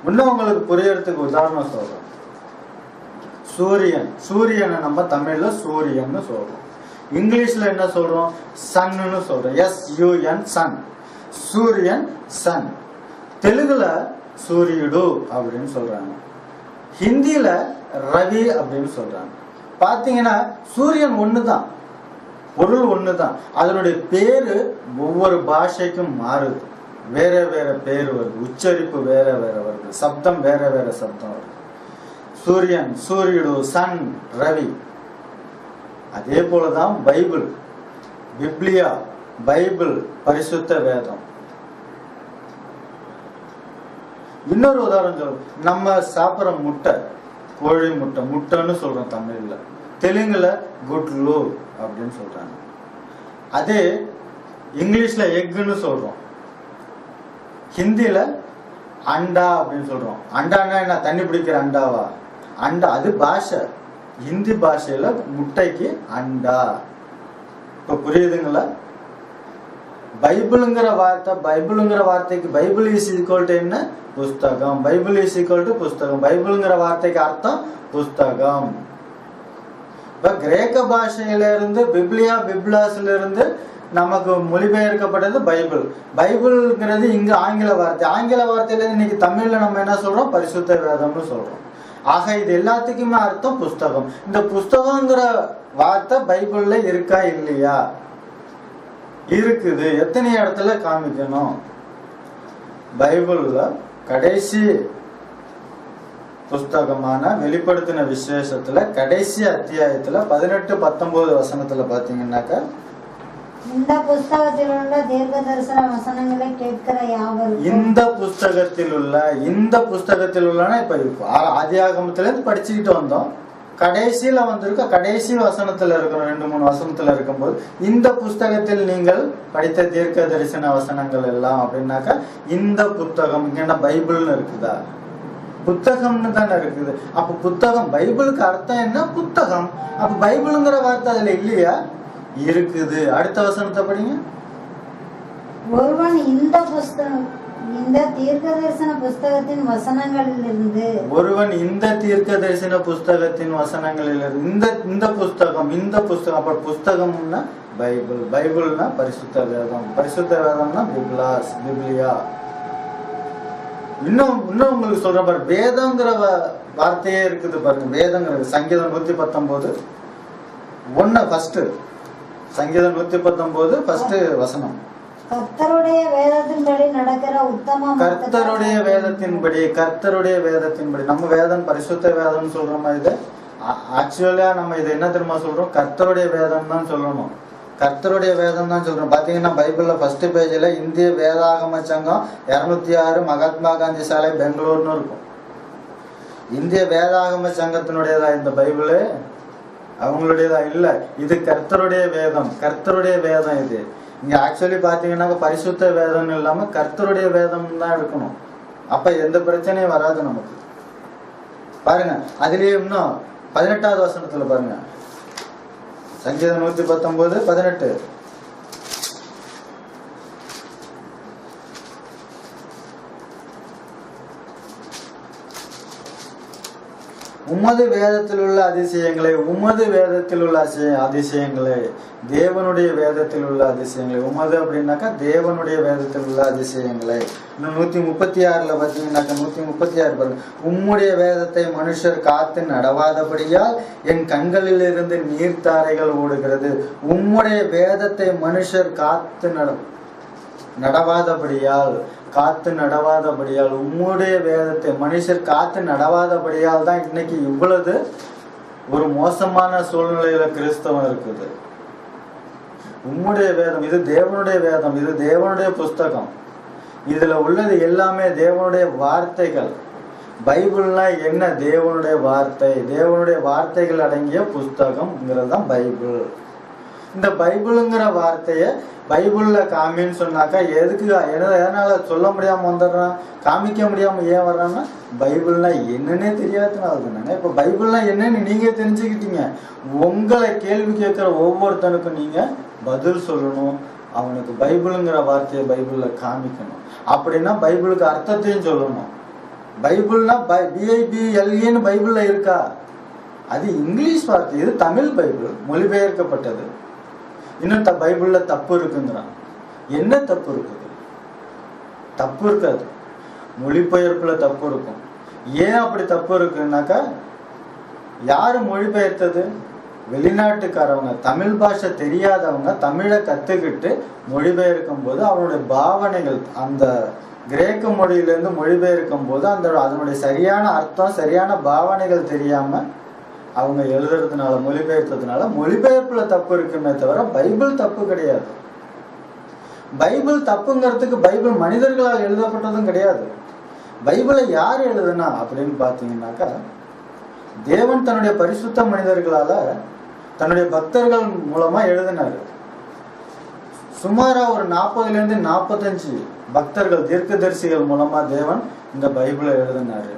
A: இன்னும் உங்களுக்கு புரியறதுக்கு உதாரணம் சொல்றோம். சூரியன், சூரியனை நம்ம தமிழ்ல சூரியன்னு சொல்றோம். இங்கிலீஷ்ல என்ன சொல்றோம்? சன்னு சொல்றோம். SUN, sun. சூரியன், சன். தெலுங்குல சூரியுடு அப்படின்னு சொல்றாங்க. ஹிந்தியில ரவி அப்படின்னு சொல்றாங்க. பாத்தீங்கன்னா சூரியன் ஒண்ணுதான், பொருள் ஒண்ணுதான். அதனுடைய பேரு ஒவ்வொரு பாஷைக்கும் மாறுது. வேற வேற பேர் வருது, உச்சரிப்பு வேற வேற வருது, சப்தம் வேற வேற சப்தம் வருது. சூரியன், சூரியுடு, சன், ரவி. அதே போலதான் பைபிள், பிப்லியா, பைபிள், பரிசுத்த வேதம். இன்னொரு உதாரணம் சொல்றோம். நம்ம சாப்பிட்ற முட்டை, கோழி முட்டை, முட்டைன்னு சொல்றோம் தமிழ்ல. தெலுங்குல குட்லு அப்படின்னு சொல்றாங்க. அதே இங்கிலீஷ்ல எக்குன்னு சொல்றோம். ஹிந்தியில அண்டா அப்படின்னு சொல்றோம். அண்டானா என்ன? தண்ணி பிடிக்கிற அண்டாவா? அண்டா அது பாஷை. ஹிந்தி பாஷையில முட்டைக்கு அண்டா. இப்ப புரியுதுங்களா? பைபிளுங்கிற வார்த்தை, பைபிளுங்கிற வார்த்தைக்கு பைபிள் இஸ் ஈக்குவல் டு என்ன? புஸ்தகம். பைபிள் இஸ் ஈக்குவல் டு புஸ்தகம். பைபிளுங்கிற வார்த்தைக்கு அர்த்தம் புஸ்தகம். இப்ப கிரேக்க பாஷையில இருந்து பிப்லியா, பிப்லாஸ்ல இருந்து நமக்கு மொழிபெயர்க்கப்பட்டது பைபிள். பைபிள்ங்கிறது இங்க ஆங்கில வார்த்தை. ஆங்கில வார்த்தையில இருந்து இன்னைக்கு தமிழ்ல நம்ம என்ன சொல்றோம்? பரிசுத்த வேதம்னு சொல்றோம். ஆக இது எல்லாத்துக்குமே அர்த்தம் புஸ்தகம். இந்த புஸ்தகங்கிற வார்த்தை பைபிள்ல இருக்கா இல்லையா? இருக்குது. எத்தனை இடத்துல காமிக்கணும்? பைபிள்ல கடைசி புஸ்தகமான வெளிப்படுத்தின விசேஷத்துல கடைசி அத்தியாயத்துல 18-19 வசனத்துல பாத்தீங்கன்னாக்கா,
D: இந்த புஸ்தகத்தில் உள்ள தீர்க்க தரிசன வசனங்களை கேட்கிற யாவரும்,
A: இந்த புஸ்தகத்தில் உள்ளனா இப்ப ஆதியாகமத்துல இருந்து படிச்சுக்கிட்டு வந்தோம். கடைசியில வந்திருக்க கடைசி வசனத்துல இருக்கணும், 2-3 வசனத்துல இருக்கும்போது, இந்த புஸ்தகத்தில் நீங்கள் படித்த தீர்க்க தரிசன வசனங்கள் எல்லாம் அப்படின்னாக்கா, இந்த புத்தகம் இங்க பைபிள்னு இருக்குதா? புத்தகம்னு தானே இருக்குது. அப்ப புத்தகம், பைபிளுக்கு அர்த்தம் என்ன? புத்தகம். அப்ப பைபிளுங்கிற வார்த்தை அதுல இல்லையா? இருக்குது. அடுத்த வசனத்தை படிங்க.
D: ஒருவன் இந்த இந்த தீர்க்கதரிசன புஸ்தகத்தின் வசனங்களிலிருந்து
A: ஒருவன் இந்த தீர்க்க தரிசன புஸ்தகத்தின் வசனங்களிலிருந்து இந்த புஸ்தகம் அப்ப புஸ்தகம்னா பைபிள், பைபிள்னா பரிசுத்த வேதம், பரிசுத்த வேதம்னா பிப்லியா. இன்னும் உங்களுக்கு சொல்ற பாரு, வேதங்கிற வார்த்தையே இருக்குது பாருங்க. வேதங்கிறது சங்கீதம் 119 ஃபர்ஸ்ட், சங்கீதம் 119 ஃபர்ஸ்ட் வசனம்.
D: கர்த்தருடைய வேதத்தின்படி நடக்கிற உத்தம
A: கர்த்தருடைய வேதத்தின்படி நம்ம வேதம் பரிசுத்த வேதம் சொல்றோமா? இது ஆக்சுவலா நம்ம இது என்ன தெரியுமா சொல்றோம்? கர்த்தருடைய வேதம் தான் சொல்லணும். கர்த்தருடைய வேதம் தான் சொல்றோம். பாத்தீங்கன்னா பைபிள்ல ஃபர்ஸ்ட் பேஜ்ல இந்திய வேதாகம சங்கம் 206 மகாத்மா காந்தி சாலை பெங்களூர்னு இருக்கும். இந்திய வேதாகம சங்கத்தினுடையதா இந்த பைபிள்? அவங்களுடையதா இல்ல. இது கர்த்தருடைய வேதம், கர்த்தருடைய வேதம். இது இங்க ஆக்சுவலி பாத்தீங்கன்னா பரிசுத்த வேதம் இல்லாம கர்த்தருடைய வேதம் தான் இருக்கணும். அப்ப எந்த பிரச்சனையும் வராது நமக்கு. பாருங்க, அதுலயே இன்னும் 18வது வசனத்துல பாருங்க, சங்கீதம் 119:18. உமது வேதத்தில் உள்ள அதிசயங்களே, உமது வேதத்தில் உள்ள அதிசயங்களே, தேவனுடைய வேதத்தில் உள்ள அதிசயங்களே. உமது அப்படின்னாக்கா தேவனுடைய வேதத்தில் உள்ள அதிசயங்களே. இன்னும் 136 பார்த்தீங்கன்னாக்கா 136 பாருங்க, உம்முடைய வேதத்தை மனுஷர் காத்து நடவாதபடியால் என் கண்களில் இருந்து நீர்த்தாரைகள் ஓடுகிறது. உம்முடைய வேதத்தை மனுஷர் காத்து நடவாதபடியால் உம்முடைய வேதத்தை மனுஷர் காத்து நடவாதபடியால் தான் இன்னைக்கு இவ்வளவு ஒரு மோசமான சூழ்நிலையில கிறிஸ்தவம் இருக்குது. உம்முடைய வேதம், இது தேவனுடைய வேதம், இது தேவனுடைய புஸ்தகம். இதுல உள்ளது எல்லாமே தேவனுடைய வார்த்தைகள். பைபிள்னா என்ன? தேவனுடைய வார்த்தை, தேவனுடைய வார்த்தைகள் அடங்கிய புஸ்தகம்ங்கிறது தான் பைபிள். இந்த பைபிளுங்கிற வார்த்தைய பைபிள்ல காமின்னு சொன்னாக்கா எதுக்கு எதனால சொல்ல முடியாம வந்துடுறான், காமிக்க முடியாம ஏன் வர்றான்னா பைபிள்னா என்னன்னே தெரியாதனால தானே. இப்ப பைபிள்னா என்னன்னு நீங்க தெரிஞ்சுக்கிட்டீங்க. உங்களை கேள்வி கேட்கிற ஒவ்வொருத்தனுக்கும் நீங்க பதில் சொல்லணும். அவனுக்கு பைபிளுங்கிற வார்த்தையை பைபிள்ல காமிக்கணும். அப்படின்னா பைபிளுக்கு அர்த்தத்தையும் சொல்லணும். பைபிள்னா BIBLEன்னு பைபிள்ல இருக்கா? அது இங்கிலீஷ் வார்த்தை, இது தமிழ் பைபிள் மொழிபெயர்க்கப்பட்டது. இன்னும் பைபிள்ல தப்பு இருக்குங்கிறான். என்ன தப்பு இருக்குது? தப்பு இருக்காது, மொழிபெயர்ப்புல தப்பு இருக்கும். ஏன் அப்படி தப்பு இருக்குன்னாக்கா, யாரு மொழிபெயர்த்தது? வெளிநாட்டுக்காரவங்க, தமிழ் பாஷை தெரியாதவங்க தமிழை கத்துக்கிட்டு மொழிபெயர்க்கும் போது அவனுடைய பாவனைகள் அந்த கிரேக்க மொழியிலிருந்து மொழிபெயர்க்கும் போது அதனுடைய சரியான அர்த்தம், சரியான பாவனைகள் தெரியாம அவங்க எழுதுறதுனால, மொழிபெயர்த்ததுனால மொழிபெயர்ப்புல தப்பு இருக்குமே தவிர பைபிள் தப்பு கிடையாது. பைபிள் தப்புங்கிறதுக்கு பைபிள் மனிதர்களால் எழுதப்பட்டதும் கிடையாது. பைபிளை யார் எழுதுனா அப்படின்னு பாத்தீங்கன்னாக்கா, தேவன் தன்னுடைய பரிசுத்த மனிதர்களால தன்னுடைய பக்தர்கள் மூலமா எழுதினாரு. சுமாரா ஒரு 40 to 45 பக்தர்கள், தீர்க்கதரிசிகள் மூலமா தேவன் இந்த பைபிளை எழுதினாரு.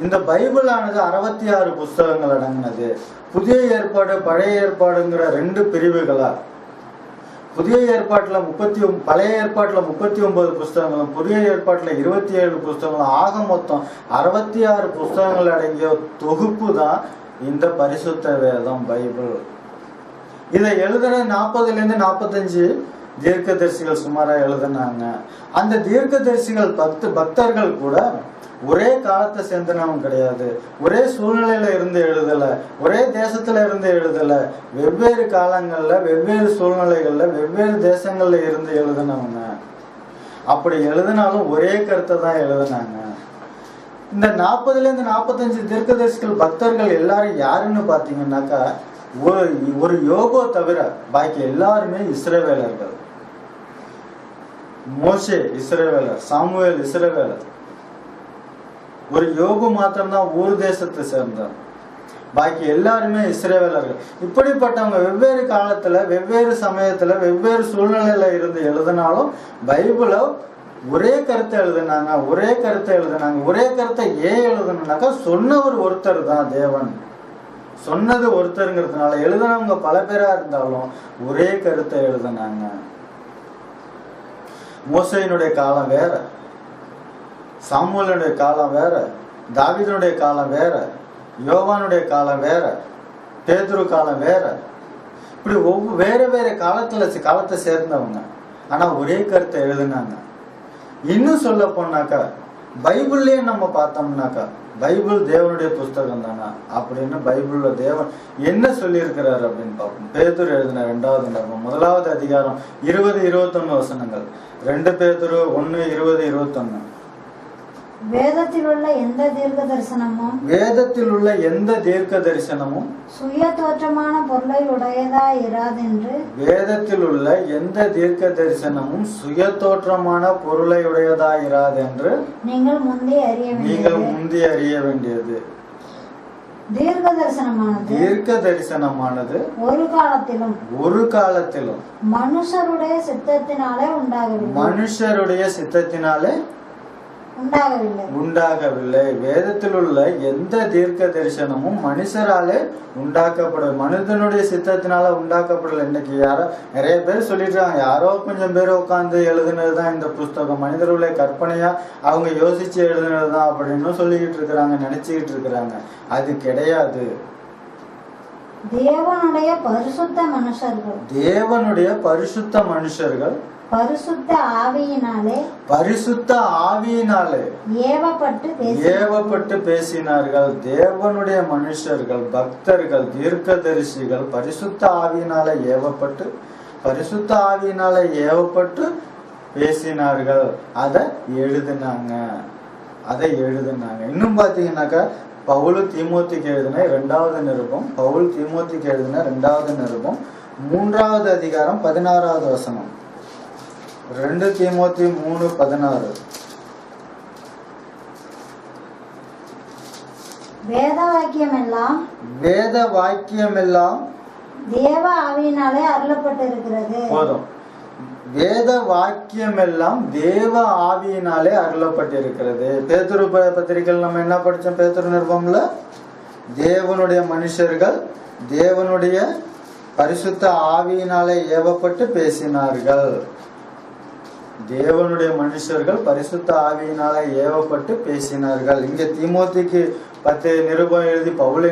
A: இந்த பைபிள் ஆனது 66 புஸ்தகங்கள் அடங்கினது. புதிய ஏற்பாடு பழைய ஏற்பாடுங்கிற 2 பிரிவுகளா, புதிய ஏற்பாட்டுல பழைய ஏற்பாட்டுல 39 புஸ்தகங்களும் புதிய ஏற்பாட்டுல 27 புஸ்தகங்களும், ஆக மொத்தம் 66 புஸ்தகங்கள் அடங்கிய தொகுப்பு தான் இந்த பரிசுத்த வேதம் பைபிள். இதை எழுதுன 40 to 45 தீர்க்கதரிசிகள் சுமாரா எழுதினாங்க. அந்த தீர்க்கதரிசிகள் பக்தர்கள் கூட ஒரே காலத்தை சேர்ந்தனவும் கிடையாது, ஒரே சூழ்நிலையில இருந்து எழுதல, ஒரே தேசத்துல இருந்து எழுதல, வெவ்வேறு காலங்கள்ல வெவ்வேறு சூழ்நிலைகள்ல வெவ்வேறு தேசங்கள்ல இருந்து எழுதினவங்க. அப்படி எழுதினாலும் ஒரே கருத்தை தான் எழுதினாங்க. இந்த 40 to 45 தீர்க்கதரிசிகள் பக்தர்கள் எல்லாரும் யாருன்னு பாத்தீங்கன்னாக்கா, ஒரு யோபோ தவிர பாக்கி எல்லாருமே இஸ்ரவேலர்கள். மோசே இஸ்ரவேலர், சாமுவேல் இஸ்ரவேலர். ஒரு யோபு மாத்திரம்தான் ஊர் தேசத்தை சேர்ந்தார். பாக்கி எல்லாருமே இஸ்ரவேலர்கள். இப்படிப்பட்டவங்க வெவ்வேறு காலத்துல வெவ்வேறு சமயத்துல வெவ்வேறு சூழ்நிலையில இருந்து எழுதினாலும் பைபிளை ஒரே கருத்தை எழுதினாங்க. ஒரே கருத்தை ஏன் எழுதணும்னாக்கா, சொன்னவர் ஒருத்தர் தான், தேவன் சொன்னது ஒருத்தருங்கிறதுனால எழுதினவங்க பல பேரா இருந்தாலும் ஒரே கருத்தை எழுதினாங்க. மோசேயினுடைய காலம் வேற, சாமுவேலுடைய காலம் வேற, தாவீதுடைய காலம் வேற, யோவானுடைய காலம் வேற, பேதுரு காலம் வேற. இப்படி வேற வேற காலத்தை சேர்ந்தவங்க. ஆனா ஒரே கருத்தை எழுதுனாங்க. இன்னும் சொல்ல போனாக்கா பைபிள்லயே நம்ம பார்த்தோம்னாக்கா பைபிள் தேவனுடைய புஸ்தகம் தானா அப்படின்னு பைபிள்ல தேவன் என்ன சொல்லி இருக்கிறாரு அப்படின்னு பார்ப்போம். பேதுரு எழுதின 2வது நிருபம் 1வது அதிகாரம் 20-21 வசனங்கள். 2 பேதுரு 1:20-21.
D: வேதத்தில் உள்ள எந்த தீர்க்க தரிசனமும்
C: சுய தோற்றமான பொருளை உடையதா இராதென்று.
A: வேதத்தில் உள்ள எந்த தீர்க்க தரிசனமும் சுய தோற்றமான பொருளை உடையதா இராதென்று
D: நீங்கள்
A: முந்தி அறிய வேண்டியது.
D: தீர்க்க தரிசனமானது ஒரு காலத்திலும் மனுஷருடைய
A: சித்தத்தினாலே உண்டாகவில்லை. வேதத்தில் உள்ள எந்த தீர்க்க தரிசனமும் மனுஷராலே மனிதனுடைய சித்தத்தினால உண்டாக்கப்படல. இன்னைக்கு நிறைய பேர் சொல்லிட்டாங்க, யாரோ கொஞ்சம் பேர் உட்காந்து எழுதுனதுதான் இந்த புஸ்தகம், மனிதர்களுடைய கற்பனையா அவங்க யோசிச்சு எழுதுனதுதான் அப்படின்னு சொல்லிக்கிட்டு இருக்கிறாங்க, நினைச்சுக்கிட்டு இருக்கிறாங்க. அது கிடையாது.
D: தேவனுடைய
A: பரிசுத்த மனுஷர்கள்
D: பரிசுத்த ஆவியினாலே
A: ஏவப்பட்டு பேசினார்கள். தேவனுடைய மனுஷர்கள், பக்தர்கள், தீர்க்கதரிசிகள் பரிசுத்த ஆவியினாலே ஏவப்பட்டு பேசினார்கள். அதை எழுதினாங்க. இன்னும் பாத்தீங்கன்னாக்கா பவுல் தீமோத்திக்கு எழுதின 2வது நிருபம் 3வது அதிகாரம் 16வது வசனம். 2 தீமோத்தி 3:16.
D: வேத வாக்கியமெல்லாம் தேவ ஆவியினாலே அருளப்பட்டிருக்கிறது.
A: போதும். வேத வாக்கியமெல்லாம் தேவ ஆவியினாலே அருளப்பட்டிருக்கிறது. பேதுரு பத்திரிகையில் நம்ம என்ன படிச்சோம்? பேதுரு நிருபம்ல தேவனுடைய மனுஷர்கள் தேவனுடைய பரிசுத்த ஆவியினாலே ஏவப்பட்டு பேசினார்கள். தேவனுடைய மனுஷர்கள் பரிசுத்த ஆவியினால ஏவப்பட்டு பேசினார்கள். இங்க தீமோத்திக்கு 10 நிருபம் எழுதி பவுல்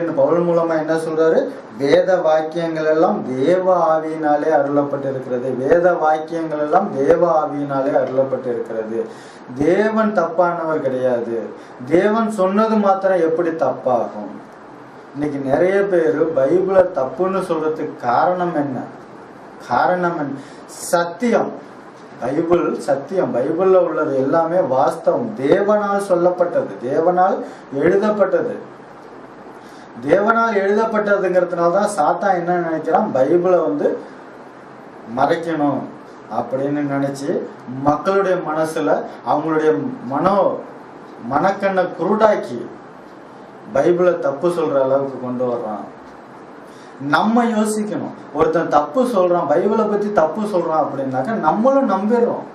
A: மூலமா என்ன சொல்றாரு? வேத வாக்கியங்கள் எல்லாம் தேவ ஆவியினாலே அருளப்பட்டிருக்கிறது. தேவன் தப்பானவர் கிடையாது. தேவன் சொன்னது மாத்திரம் எப்படி தப்பாகும்? இன்னைக்கு நிறைய பேரு பைபிளை தப்புன்னு சொல்றதுக்கு காரணம் என்ன? சத்தியம். பைபிள் சத்தியம். பைபிள்ல உள்ளது எல்லாமே வாஸ்தவம். தேவனால் சொல்லப்பட்டது, தேவனால் எழுதப்பட்டதுங்கிறதுனாலதான் சாத்தான் என்ன நினைக்கிறான்? பைபிளை மறைக்கணும் அப்படின்னு நினைச்சு மக்களுடைய மனசுல அவங்களுடைய மனக்கண்ணை குருடாக்கி பைபிளை தப்பு சொல்ற அளவுக்கு கொண்டு வர்றான். நம்ம யோசிக்கணும். ஒருத்தன் தப்பு சொல்றான், பைபிளை பத்தி தப்பு சொல்றான் அப்படின்னாக்கா நம்மளும் நம்பிடுறோம்.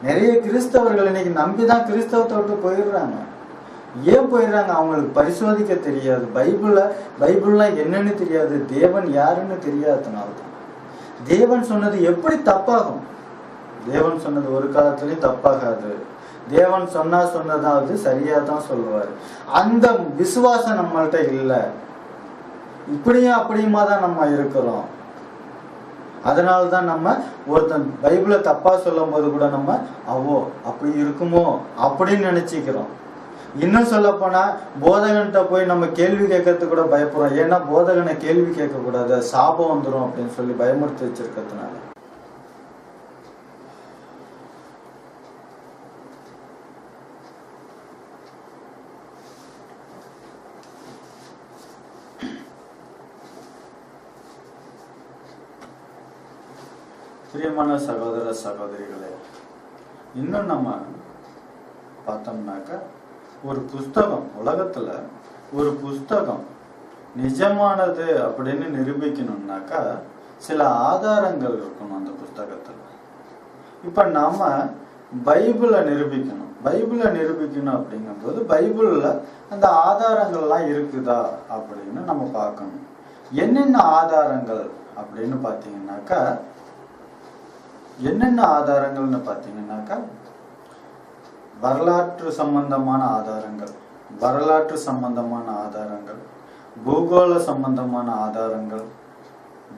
A: நிறைய கிறிஸ்தவர்கள் இன்னைக்கு நம்பிதான் கிறிஸ்தவத்தை விட்டு போயிடுறாங்க. ஏன் போயிடுறாங்க? அவங்களுக்கு பரிசோதிக்க தெரியாது. பைபிள்லாம் என்னன்னு தெரியாது, தேவன் யாருன்னு தெரியாததுனால்தான். தேவன் சொன்னது எப்படி தப்பாகும்? தேவன் சொன்னது ஒரு காலத்திலயும் தப்பாகாது. தேவன் சொன்னதாவது சரியா தான் சொல்லுவாரு. அந்த விசுவாசம் நம்மள்ட்ட இல்லை. இப்படியும் அப்படியுமா தான் நம்ம இருக்கிறோம். அதனாலதான் நம்ம ஒருத்தன் பைபிளை தப்பா சொல்லும் போது கூட நம்ம அப்படி இருக்குமோ அப்படின்னு நினைச்சுக்கிறோம். இன்னும் சொல்ல போனா போதகன்கிட்ட போய் நம்ம கேள்வி கேட்கறதுக்கு கூட பயப்படுறோம். ஏன்னா போதகனை கேள்வி கேட்க கூடாது, சாபம் வந்துடும் அப்படின்னு சொல்லி பயமுறுத்தி வச்சிருக்கிறதுனால. பிரியமான சகோதர சகோதரிகளே, இன்னும் நம்ம பார்த்தோம்னாக்க ஒரு புஸ்தகம், உலகத்துல ஒரு புஸ்தகம் நிஜமானது அப்படின்னு நிரூபிக்கணும்னாக்கா சில ஆதாரங்கள் இருக்கணும் அந்த புஸ்தகத்துல. இப்ப நாம பைபிளை நிரூபிக்கணும். அப்படிங்கும்போது பைபிள்ல அந்த ஆதாரங்கள்லாம் இருக்குதா அப்படின்னு நம்ம பார்க்கணும். என்னென்ன ஆதாரங்கள் அப்படின்னு பார்த்தீங்கன்னாக்கா வரலாற்று சம்பந்தமான ஆதாரங்கள், வரலாற்று சம்பந்தமான ஆதாரங்கள், பூகோள சம்பந்தமான ஆதாரங்கள்,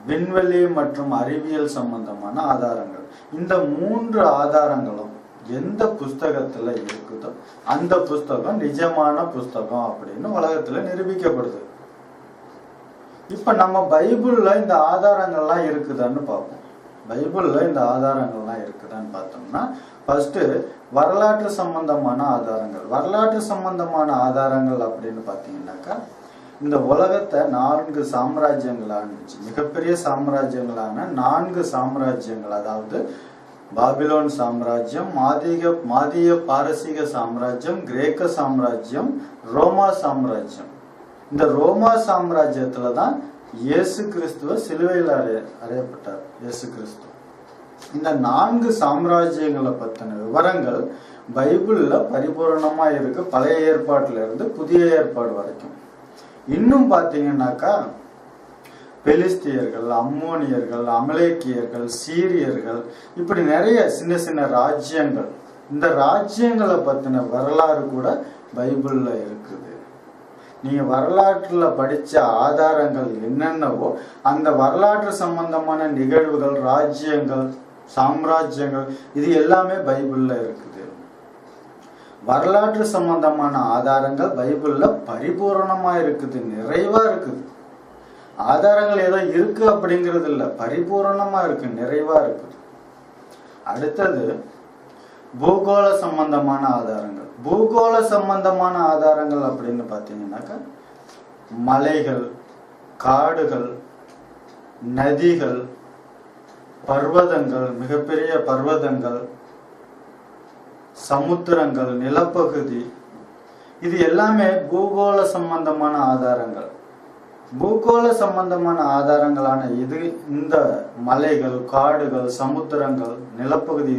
A: விண்வெளி மற்றும் அறிவியல் சம்பந்தமான ஆதாரங்கள். இந்த 3 ஆதாரங்களும் எந்த புஸ்தகத்துல இருக்குதோ அந்த புஸ்தகம் நிஜமான புஸ்தகம் அப்படின்னு உலகத்துல நிரூபிக்கப்படுது. இப்ப நம்ம பைபிள்ல இந்த ஆதாரங்கள்லாம் இருக்குதான்னு பார்ப்போம். பைபிள்ல இந்த ஆதாரங்கள்லாம் இருக்குதான்னு பார்த்தோம்னா, ஃபர்ஸ்ட் வரலாற்று சம்பந்தமான ஆதாரங்கள். வரலாற்று சம்பந்தமான ஆதாரங்கள் அப்படின்னு பார்த்தீங்கன்னாக்கா, இந்த உலகத்தை 4 சாம்ராஜ்யங்கள் ஆண்டுச்சு. மிகப்பெரிய சாம்ராஜ்யங்களான 4 சாம்ராஜ்யங்கள், அதாவது பாபிலோன் சாம்ராஜ்யம், மாதிய பாரசீக சாம்ராஜ்யம், கிரேக்க சாம்ராஜ்யம், ரோமா சாம்ராஜ்யம். இந்த ரோமா சாம்ராஜ்யத்துல தான் இயேசு கிறிஸ்துவ சிலுவையில் அறையப்பட்டார். இயேசு கிறிஸ்து. இந்த 4 சாம்ராஜ்யங்களை பத்தின விவரங்கள் பைபிள்ல பரிபூரணமா இருக்கு, பழைய ஏற்பாட்டுல இருந்து புதிய ஏற்பாடு வரைக்கும். இன்னும் பாத்தீங்கன்னாக்கா, பெலிஸ்தியர்கள், அம்மோனியர்கள், அமலேக்கியர்கள், சீரியர்கள், இப்படி நிறைய சின்ன சின்ன ராஜ்யங்கள், இந்த ராஜ்யங்களை பத்தின வரலாறு கூட பைபிள்ல இருக்குது. நீங்க வரலாற்றுல படிச்ச ஆதாரங்கள் என்னென்னவோ அந்த வரலாற்று சம்பந்தமான நிகழ்வுகள், ராஜ்யங்கள், சாம்ராஜ்யங்கள், இது எல்லாமே பைபிள்ல இருக்குது. வரலாற்று சம்பந்தமான ஆதாரங்கள் பைபிள்ல பரிபூரணமா இருக்குது, நிறைவா இருக்குது. ஆதாரங்கள் ஏதோ இருக்கு அப்படிங்கிறது இல்ல, பரிபூரணமா இருக்கு, நிறைவா இருக்குது. அடுத்தது பூகோள சம்பந்தமான ஆதாரங்கள். பூகோள சம்பந்தமான ஆதாரங்கள் அப்படின்னு பாத்தீங்கன்னாக்கா, மலைகள், காடுகள், நதிகள், பர்வதங்கள், மிகப்பெரிய பர்வதங்கள், சமுத்திரங்கள், நிலப்பகுதி, இது எல்லாமே பூகோள சம்பந்தமான ஆதாரங்கள். பூகோள சம்பந்தமான ஆதாரங்களான இந்த மலைகள், காடுகள், சமுத்திரங்கள், நிலப்பகுதி,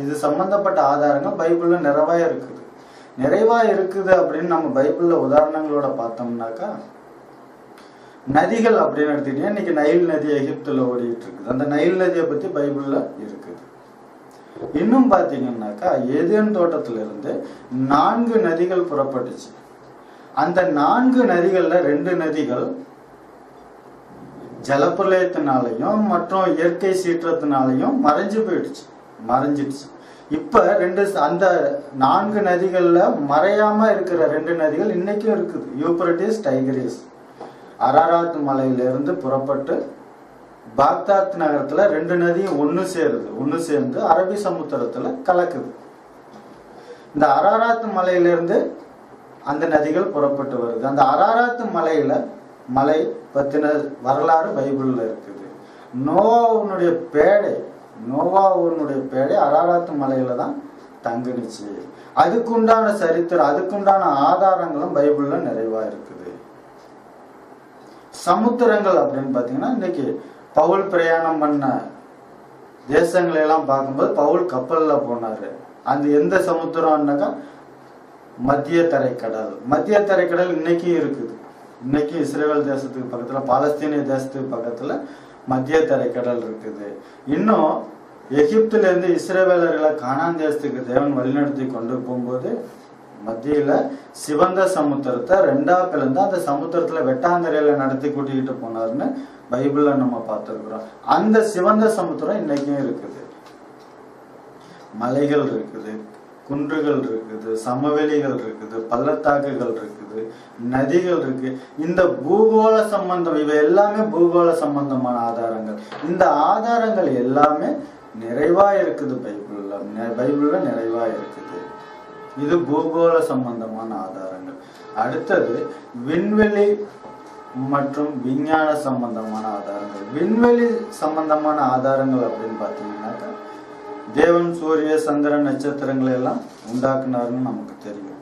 A: இது சம்பந்தப்பட்ட ஆதாரங்கள் பைபிள்ல நிறைவா இருக்குது அப்படின்னு நம்ம பைபிள்ல உதாரணங்களோட பார்த்தோம்னாக்கா, நதிகள் அப்படின்னு எடுத்துக்கிட்டீங்கன்னா, இன்னைக்கு நைல் நதி எகிப்துல ஓடிட்டு இருக்குது. அந்த நைல் நதியை பத்தி பைபிள்ல இருக்குது. இன்னும் பாத்தீங்கன்னாக்கா, ஏதேன் தோட்டத்துல இருந்து 4 நதிகள் புறப்பட்டுச்சு. அந்த 4 நதிகள்ல 2 நதிகள் ஜலப்பிரளயத்தினாலையும் மற்றும் இயற்கை சீற்றத்தினாலையும் மறைஞ்சிடுச்சு. இப்ப அந்த 4 நதிகள்ல மறையாம இருக்கிற 2 நதிகள் இன்னைக்கும் இருக்குது. Euphrates, Tigris. அரராத் மலையிலிருந்து புறப்பட்டு பாக்தாத் நகரத்துல 2 நதியும் ஒன்னு சேர்ந்து அரபி சமுத்திரத்துல கலக்குது. இந்த அரராத் மலையிலிருந்து அந்த நதிகள் புறப்பட்டு வருது. அந்த அரராத் மலை பத்தின வரலாறு பைபிள்ல இருக்குது. நோவாவுனுடைய பேடை அரராத் மலையில தான் தங்குனுச்சு. அதுக்குண்டான சரித்திரம், அதுக்குண்டான ஆதாரங்களும் பைபிள்ல நிறைவா இருக்குது. சமுத்திரங்கள் அப்படின்னு பாத்தீங்கன்னா, இன்னைக்கு பவுல் பிரயாணம் பண்ண தேசங்களை எல்லாம் பார்க்கும்போது பவுல் கப்பல்ல போனாரு. அந்த எந்த சமுத்திரம்னாக்கா, மத்திய தரைக்கடல் இன்னைக்கும் இருக்குது. இன்னைக்கு இஸ்ரேல் தேசத்துக்கு பக்கத்துல, பாலஸ்தீனிய தேசத்துக்கு பக்கத்துல மத்திய தரைக்கடல் இருக்குது. இன்னும் எகிப்துல இருந்து இஸ்ரேலர்களை கானான் தேசத்துக்கு தேவன் வழிநடத்தி கொண்டு போகும்போது மத்தியில சிவந்த சமுத்திரத்தை 2ஆ பிளந்து அந்த சமுத்திரத்துல வெட்டாந்தரையில நடத்தி கூட்டிக்கிட்டு போனாருன்னு பைபிள்ல நம்ம பார்த்திருக்கிறோம். அந்த சிவந்த சமுத்திரம் இன்னைக்கும் இருக்குது. மலைகள் இருக்குது, குன்றுகள் இருக்குது, சமவெளிகள் இருக்குது, பள்ளத்தாக்குகள் இருக்குது, நதிகள் இருக்கு. இந்த பூகோள சம்பந்தம், இவை எல்லாமே பூகோள சம்பந்தமான ஆதாரங்கள். இந்த ஆதாரங்கள் எல்லாமே நிறைவா இருக்குது பைபிள்ல நிறைவா இருக்குது. இது பூகோள சம்பந்தமான ஆதாரங்கள். அடுத்தது விண்வெளி மற்றும் விஞ்ஞான சம்பந்தமான ஆதாரங்கள். விண்வெளி சம்பந்தமான ஆதாரங்கள் அப்படின்னு பாத்தீங்கன்னாக்கா, தேவன் சூரிய சந்திரன் நட்சத்திரங்களை எல்லாம் உண்டாக்குனாருன்னு நமக்கு தெரியும்.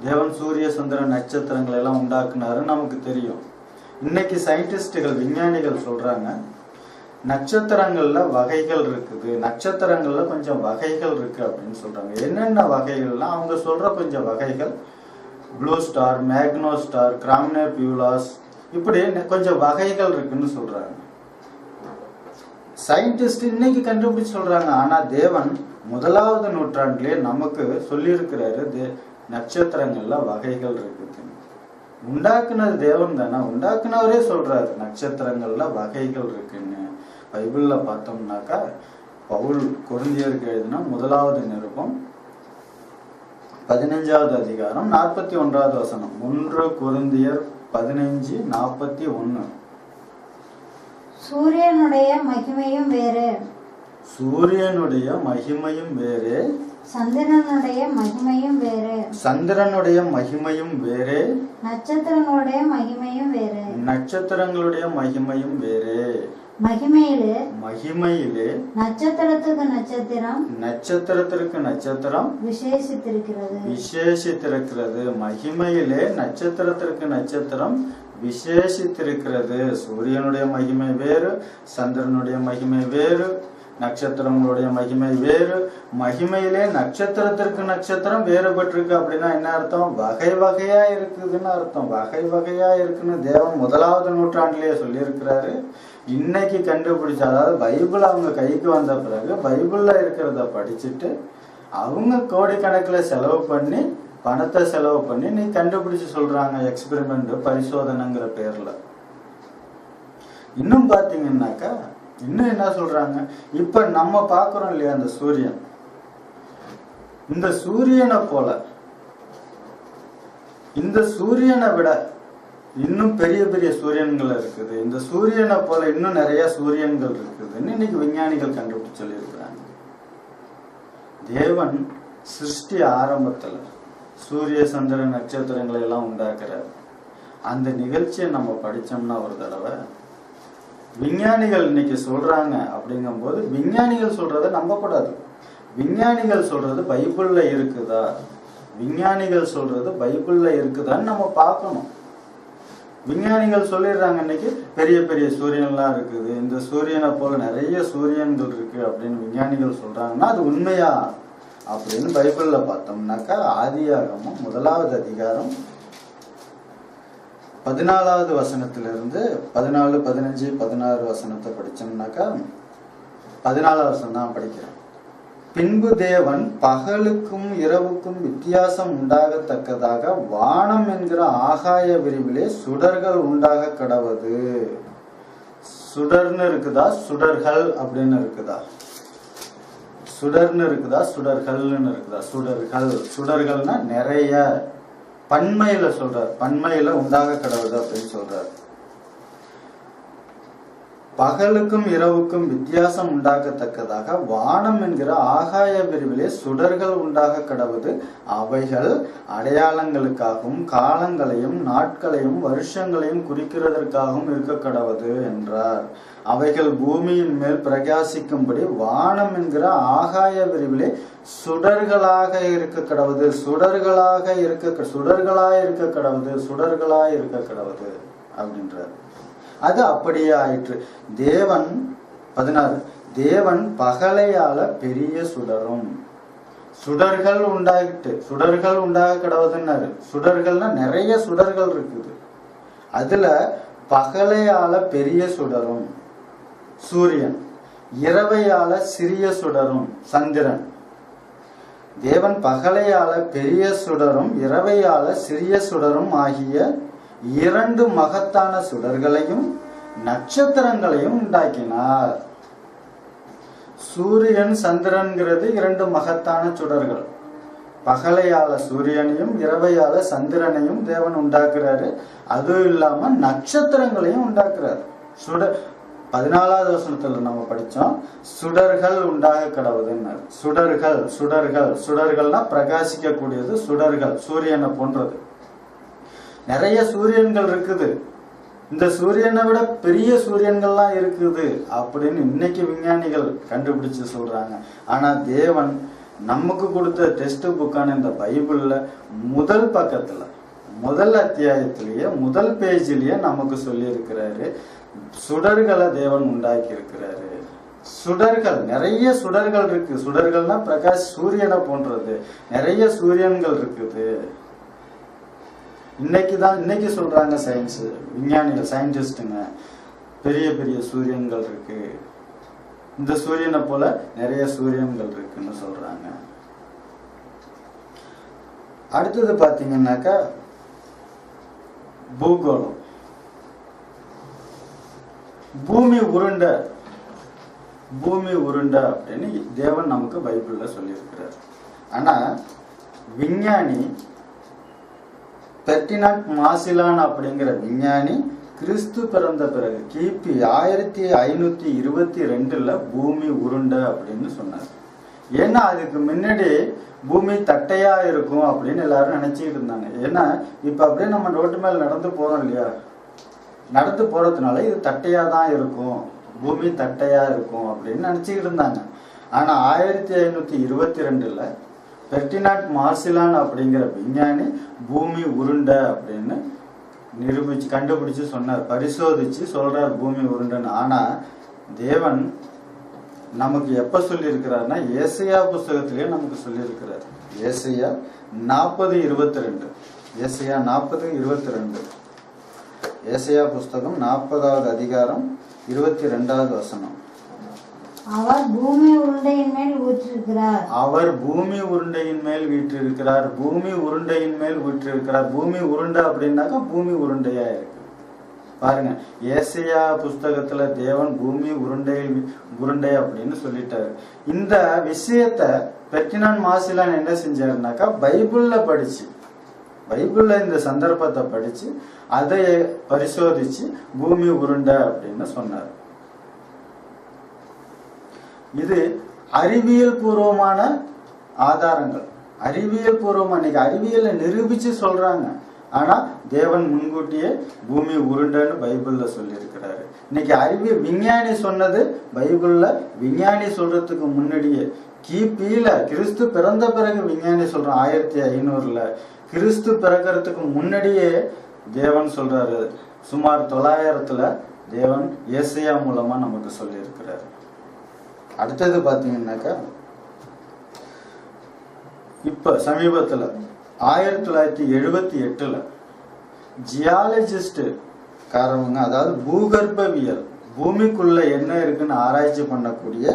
A: தேவன் சூரிய சந்திரன் நட்சத்திரங்களை எல்லாம் உண்டாக்குனாருன்னு நமக்கு தெரியும். இன்னைக்கு சயின்டிஸ்டுகள், விஞ்ஞானிகள் சொல்றாங்க, நட்சத்திரங்கள்ல வகைகள் இருக்குது, நட்சத்திரங்கள்ல கொஞ்சம் வகைகள் இருக்கு அப்படின்னு சொல்றாங்க. என்னென்ன வகைகள்லாம் அவங்க சொல்ற கொஞ்சம் வகைகள், ப்ளூ ஸ்டார், மேக்னோ ஸ்டார், கிராம்னே பியூலாஸ், இப்படி கொஞ்சம் வகைகள் இருக்குன்னு சொல்றாங்க. சயின்டிஸ்ட் இன்னைக்கு கண்டுபிடிச்சு சொல்றாங்க. ஆனா தேவன் 1வது நூற்றாண்டிலே நமக்கு சொல்லியிருக்கிறாரு, நட்சத்திரங்கள்ல வகைகள் இருக்குது. உண்டாக்குனது தேவன் தானே, உண்டாக்குனவரே சொல்றாரு நட்சத்திரங்கள்ல வகைகள் இருக்குன்னு. பைபிள்ல பார்த்தோம்னாக்கா பவுல் கொரிந்தியருக்கு எழுதின 1வது நிருபம் 15வது அதிகாரம் 41வது வசனம். 1 கொரிந்தியர் 15:41.
D: சூரியனுடைய மகிமையும் வேறு,
A: சூரியனுடைய மகிமையும் வேறு,
D: சந்திரனுடைய மகிமையும் வேறு,
A: சந்திரனுடைய மகிமையும் வேறு,
D: நட்சத்திரங்களுடைய மகிமையும் வேறு,
A: நட்சத்திரங்களுடைய மகிமையும் வேறு.
D: மகிமையிலே நட்சத்திரத்துக்கு நட்சத்திரம்,
A: நட்சத்திரத்திற்கு நட்சத்திரம் விசேஷித்திருக்கிறது. மகிமையிலே நட்சத்திரத்திற்கு நட்சத்திரம் விசேஷித்திருக்கிறது. சூரியனுடைய மகிமை வேறு, சந்திரனுடைய மகிமை வேறு, நட்சத்திரங்களுடைய மகிமை வேறு. மகிமையிலே நட்சத்திரத்திற்கு நட்சத்திரம் வேறுபட்டிருக்கு. அப்படின்னா என்ன அர்த்தம்? வகை வகையா இருக்குதுன்னு அர்த்தம். வகை வகையா இருக்குன்னு தேவன் 1வது நூற்றாண்டிலேயே சொல்லியிருக்கிறாரு. இன்னைக்கு கண்டுபிடிச்ச, அதாவது பைபிள் அவங்க கைக்கு வந்த பிறகு பைபிள்ல இருக்கிறத படிச்சுட்டு அவங்க கோடிக்கணக்கில் செலவு பண்ணி, பணத்தை செலவு பண்ணி நீ கண்டுபிடிச்சு சொல்றாங்க. எக்ஸ்பெரிமெண்ட், பரிசோதனைங்கிற பேர்ல. இன்னும் பாத்தீங்கன்னாக்கா இன்னும் என்ன சொல்றாங்க, இப்ப நம்ம பாக்குறோம் இல்லையா அந்த சூரியன், இந்த சூரியனை போல, இந்த சூரியனை விட இன்னும் பெரிய பெரிய சூரியன்கள் இருக்குது. இந்த சூரியனை போல இன்னும் நிறைய சூரியன்கள் இருக்குதுன்னு இன்னைக்கு விஞ்ஞானிகள் கண்டுபிடிச்சு சொல்லியிருக்கிறாங்க. தேவன் சிருஷ்டி ஆரம்பத்துல சூரிய சந்திர நட்சத்திரங்களை எல்லாம் உண்டாக்குறாரு. அந்த நிகழ்ச்சியை நம்ம படிச்சோம்னா ஒரு தடவை, விஞ்ஞானிகள் இன்னைக்கு சொல்றாங்க அப்படிங்கும் போது விஞ்ஞானிகள் சொல்றதை நம்பக்கூடாது. விஞ்ஞானிகள் சொல்றது பைபிள்ல இருக்குதா, விஞ்ஞானிகள் சொல்றது பைபிள்ல இருக்குதான்னு நம்ம பார்க்கணும். விஞ்ஞானிகள் சொல்லிடுறாங்க இன்னைக்கு பெரிய பெரிய சூரியன்லாம் இருக்குது, இந்த சூரியனை போல நிறைய சூரியன்கள் இருக்கு அப்படின்னு விஞ்ஞானிகள் சொல்றாங்கன்னா அது உண்மையா அப்படின்னு பைபிள்ல பார்த்தோம்னாக்கா ஆதியாகமம் 1வது அதிகாரம் 14வது வசனத்திலிருந்து 14, 15, 16 வசனத்தை படிச்சோம்னாக்கா 14வது வசனம் தான் படிக்கிறேன். பின்பு தேவன் பகலுக்கும் இரவுக்கும் வித்தியாசம் உண்டாகத்தக்கதாக வானம் என்கிற ஆகாய விரிவிலே சுடர்கள் உண்டாக கடவது. சுடர்னு இருக்குதா, சுடர்கள் அப்படின்னு இருக்குதா? சுடர்னு இருக்குதா, சுடர்கள்னு இருக்குதா? சுடர்கள். சுடர்கள்னா நிறைய, பன்மையில சொல்றார், பன்மையில உண்டாக கடவுது அப்படின்னு சொல்றார். பகலுக்கும் இரவுக்கும் வித்தியாசம் உண்டாகத்தக்கதாக வானம் என்கிற ஆகாய விரிவிலே சுடர்கள் உண்டாக கடவுது. அவைகள் அடையாளங்களுக்காகவும் காலங்களையும் நாட்களையும் வருஷங்களையும் குறிக்கிறதற்காகவும் இருக்க கடவுது என்றார். அவைகள் பூமியின் மேல் பிரகாசிக்கும்படி வானம் என்கிற ஆகாய விரிவிலே சுடர்களாக இருக்க கடவுது. சுடர்களாக இருக்க, சுடர்களாய் இருக்க கடவுது, சுடர்களாய் இருக்க கடவுது அப்படின்றார். அது அப்படியே ஆயிற்று. தேவன் 16, தேவன் பகலையால பெரிய சுடரும், சுடர்கள் உண்டாகிட்டு, சுடர்கள் உண்டாக கடவுதுன்னாரு. சுடர்கள்னா நிறைய சுடர்கள் இருக்குது. அதுல பகலையால பெரிய சுடரும் சூரியன், இரவையால சிறிய சுடரும் சந்திரன். தேவன் பகலையால பெரிய சுடரும் இரவையால சிறிய சுடரும் ஆகிய 2 மகத்தான சுடர்களையும் நட்சத்திரங்களையும் உண்டாக்கினார். சூரியன் சந்திரன்கிறது 2 மகத்தான சுடர்கள். பகலையால சூரியனையும் இரவையால சந்திரனையும் தேவன் உண்டாக்குறாரு. அதுவும் இல்லாம நட்சத்திரங்களையும் உண்டாக்குறாரு. 14வது வசனத்துல நம்ம படிச்சோம், சுடர்கள் உண்டாக கடவுதுன்னாரு. சுடர்கள், சுடர்கள், சுடர்கள்னா பிரகாசிக்க கூடியது. சுடர்கள் சூரியனை போன்றது. நிறைய சூரியன்கள் இருக்குது. இந்த சூரியனை விட பெரிய சூரியன்கள்லாம் இருக்குது அப்படின்னு இன்னைக்கு விஞ்ஞானிகள் கண்டுபிடிச்சு சொல்றாங்க. ஆனா தேவன் நமக்கு கொடுத்த டெஸ்ட் புக்கான இந்த பைபிள்ல முதல் பக்கத்துல, முதல் அத்தியாயத்திலேயே, முதல் பேஜிலேயே நமக்கு சொல்லி இருக்கிறாரு, சுடர்களை தேவன் உண்டாக்கி இருக்கிறாரு. சுடர்கள், நிறைய சுடர்கள் இருக்கு. சுடர்கள்னா பிரகாஷ், சூரியனை போன்றது. நிறைய சூரியன்கள் இருக்குது. இன்னைக்கு சொல்றாங்க சயின்ஸ், விஞ்ஞானிகள், சயின்டிஸ்டுங்க, பெரிய பெரிய சூரியன்கள் இருக்கு. இந்த சூரியனை போல நிறைய சூரியன்கள் இருக்குன்னு சொல்றாங்க. அடுத்தது பாத்தீங்கன்னாக்கா பூகோளம். பூமி உருண்டை அப்படின்னு தேவன் நமக்கு பைபிள்ல சொல்லியிருக்கிறார். ஆனா விஞ்ஞானி பெர்டினாட் மாசிலான் அப்படிங்கிற விஞ்ஞானி கிறிஸ்து பிறந்த பிறகு கிபி 1522 பூமி உருண்டை அப்படின்னு சொன்னார். ஏன்னா அதுக்கு முன்னாடி பூமி தட்டையா இருக்கும் அப்படின்னு எல்லாரும் நினைச்சுக்கிட்டு இருந்தாங்க. ஏன்னா இப்ப அப்படியே நம்ம ரோட்டு மேல நடந்து போறோம் இல்லையா, நடந்து போறதுனால இது தட்டையா தான் இருக்கும், பூமி தட்டையா இருக்கும் அப்படின்னு நினைச்சுக்கிட்டு இருந்தாங்க. ஆனா 1522 பெர்டினாட் மார்சிலான் அப்படிங்கிற விஞ்ஞானி பூமி உருண்டை அப்படின்னு கண்டுபிடிச்சு சொன்னார், பரிசோதிச்சு சொல்றார் பூமி உருண்டைன்னு. ஆனா தேவன் நமக்கு எப்ப சொல்லி இருக்கிறார்னா ஏசாயா புஸ்தகத்திலேயே நமக்கு சொல்லி இருக்கிறார். ஏசாயா 40:22, ஏசாயா 40:22, ஏசாயா புஸ்தகம் 40வது அதிகாரம் 22வது வசனம்.
D: அவர் பூமி உருண்டையின் மேல் வீற்றிருக்கிறார்.
A: அவர் பூமி உருண்டையின் மேல் வீற்றிருக்கிறார். பூமி உருண்டையின் மேல் வீற்றிருக்கிறார். பூமி உருண்டை அப்படின்னாக்கா பூமி உருண்டையா இருக்கு. பாருங்க, ஏசாயா புஸ்தகத்துல தேவன் பூமி உருண்டை அப்படின்னு சொல்லிட்டாரு. இந்த விஷயத்த பெர்டினாட் மாசிலான் என்ன செஞ்சாருனாக்கா பைபிள்ல இந்த சந்தர்ப்பத்தை படிச்சு அதை பரிசோதிச்சு பூமி உருண்டை அப்படின்னு சொன்னார். இது அறிவியல் பூர்வமான ஆதாரங்கள், அறிவியல் பூர்வமா இன்னைக்கு அறிவியலை நிரூபிச்சு சொல்றாங்க. ஆனா தேவன் முன்கூட்டியே பூமி உருண்டைன்னு பைபிள்ல சொல்லி இருக்கிறாரு. இன்னைக்கு விஞ்ஞானி சொன்னது பைபிள்ல விஞ்ஞானி சொல்றதுக்கு முன்னாடியே கிபியில கிறிஸ்து பிறந்த பிறகு விஞ்ஞானி சொல்றான் 1500 கிறிஸ்து பிறக்கிறதுக்கு முன்னாடியே தேவன் சொல்றாரு. சுமார் 900 தேவன் ஏசாயா மூலமா நமக்கு சொல்லி இருக்கிறாரு. அடுத்தது பாத்தீங்கன்னாக்கா இப்ப சமீபத்துல 1978 ஜியாலஜிஸ்ட் காரவங்க, அதாவது பூகர்ப்பவியல், பூமிக்குள்ள என்ன இருக்குன்னு ஆராய்ச்சி பண்ணக்கூடிய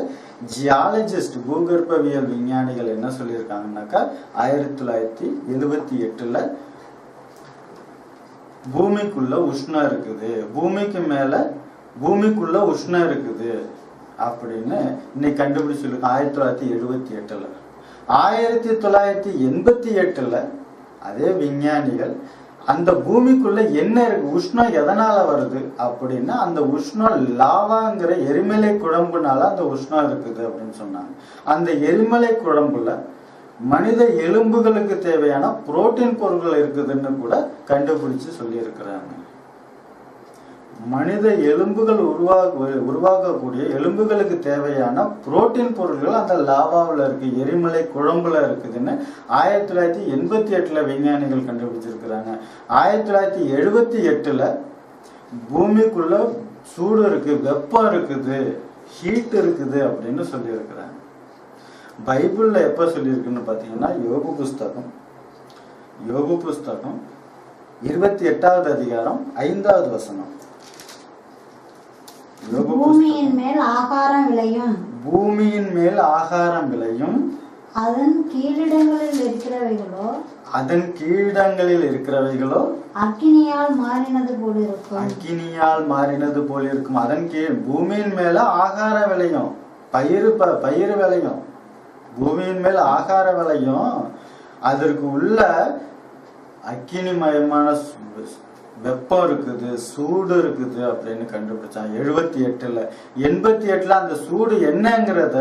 A: ஜியாலஜிஸ்ட் பூகர்ப்பவியல் விஞ்ஞானிகள் என்ன சொல்லியிருக்காங்கன்னாக்கா 1978 பூமிக்குள்ள உஷ்ணம் இருக்குது, பூமிக்குள்ள உஷ்ணம் இருக்குது அப்படின்னு இன்னைக்கு கண்டுபிடிச்சிருக்காங்க. 1978 1988 அதே விஞ்ஞானிகள் அந்த பூமிக்குள்ள என்ன இருக்கு, உஷ்ணம் எதனால வருது அப்படின்னா அந்த உஷ்ணம் லாவாங்கிற எரிமலை குழம்புனால அந்த உஷ்ணம் இருக்குது அப்படின்னு சொன்னாங்க. அந்த எரிமலை குழம்புல மனித எலும்புகளுக்கு தேவையான புரோட்டீன் பொருட்கள் இருக்குதுன்னு கூட கண்டுபிடிச்சு சொல்லி இருக்கிறாங்க. மனித எலும்புகள் உருவாக்கக்கூடிய எலும்புகளுக்கு தேவையான புரோட்டீன் பொருட்கள் அந்த லாவாவில் இருக்கு, எரிமலை குழம்புல இருக்குதுன்னு 1988 விஞ்ஞானிகள் கண்டுபிடிச்சிருக்கிறாங்க. 1978 பூமிக்குள்ள சூடு இருக்கு, வெப்பம் இருக்குது, ஹீட் இருக்குது அப்படின்னு சொல்லி இருக்கிறாங்க. பைபிள்ல எப்ப சொல்லியிருக்குன்னு பாத்தீங்கன்னா யோபு புஸ்தகம் 28வது அதிகாரம் 5வது வசனம்.
D: பூமியின் மேல் ஆகாரம் விளையும், அதன் கீழிடங்களில் இருக்கிறவைகளோ அக்கினியால் மாறினது போல் இருக்கும்.
A: அதன் கீழ் பூமியின் மேல ஆகாரம் விளையும், பயிர் விளையும், பூமியின் மேல ஆகார விளையும், அதற்கு உள்ள அக்கினிமயமான வெப்பம் இருக்குது, சூடு இருக்குது அப்படின்னு கண்டுபிடிச்சான் 78. 88 அந்த சூடு என்னங்கிறத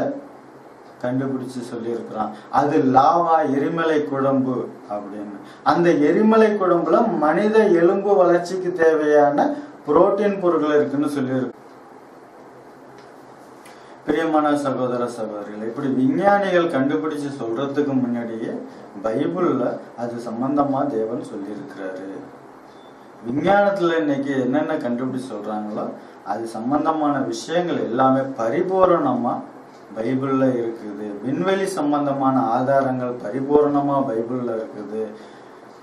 A: கண்டுபிடிச்சு சொல்லி இருக்கிறான். அது லாவா, எரிமலை குழம்பு அப்படின்னு. அந்த எரிமலை குழம்புல மனித எலும்பு வளர்ச்சிக்கு தேவையான புரோட்டீன் பொருட்கள் இருக்குன்னு சொல்லியிருக்கு. பிரியமான சகோதர சகோதரிகள், இப்படி விஞ்ஞானிகள் கண்டுபிடிச்சு சொல்றதுக்கு முன்னாடியே பைபிள்ல அது சம்பந்தமா தேவன் சொல்லி இருக்கிறாரு. விஞ்ஞானத்துல இன்னைக்கு என்னென்ன கண்டுபிடிச்சு சொல்றாங்களோ அது சம்பந்தமான விஷயங்கள் எல்லாமே பரிபூரணமா பைபிள்ல இருக்குது. விண்வெளி சம்பந்தமான ஆதாரங்கள் பரிபூரணமா பைபிள்ல இருக்குது.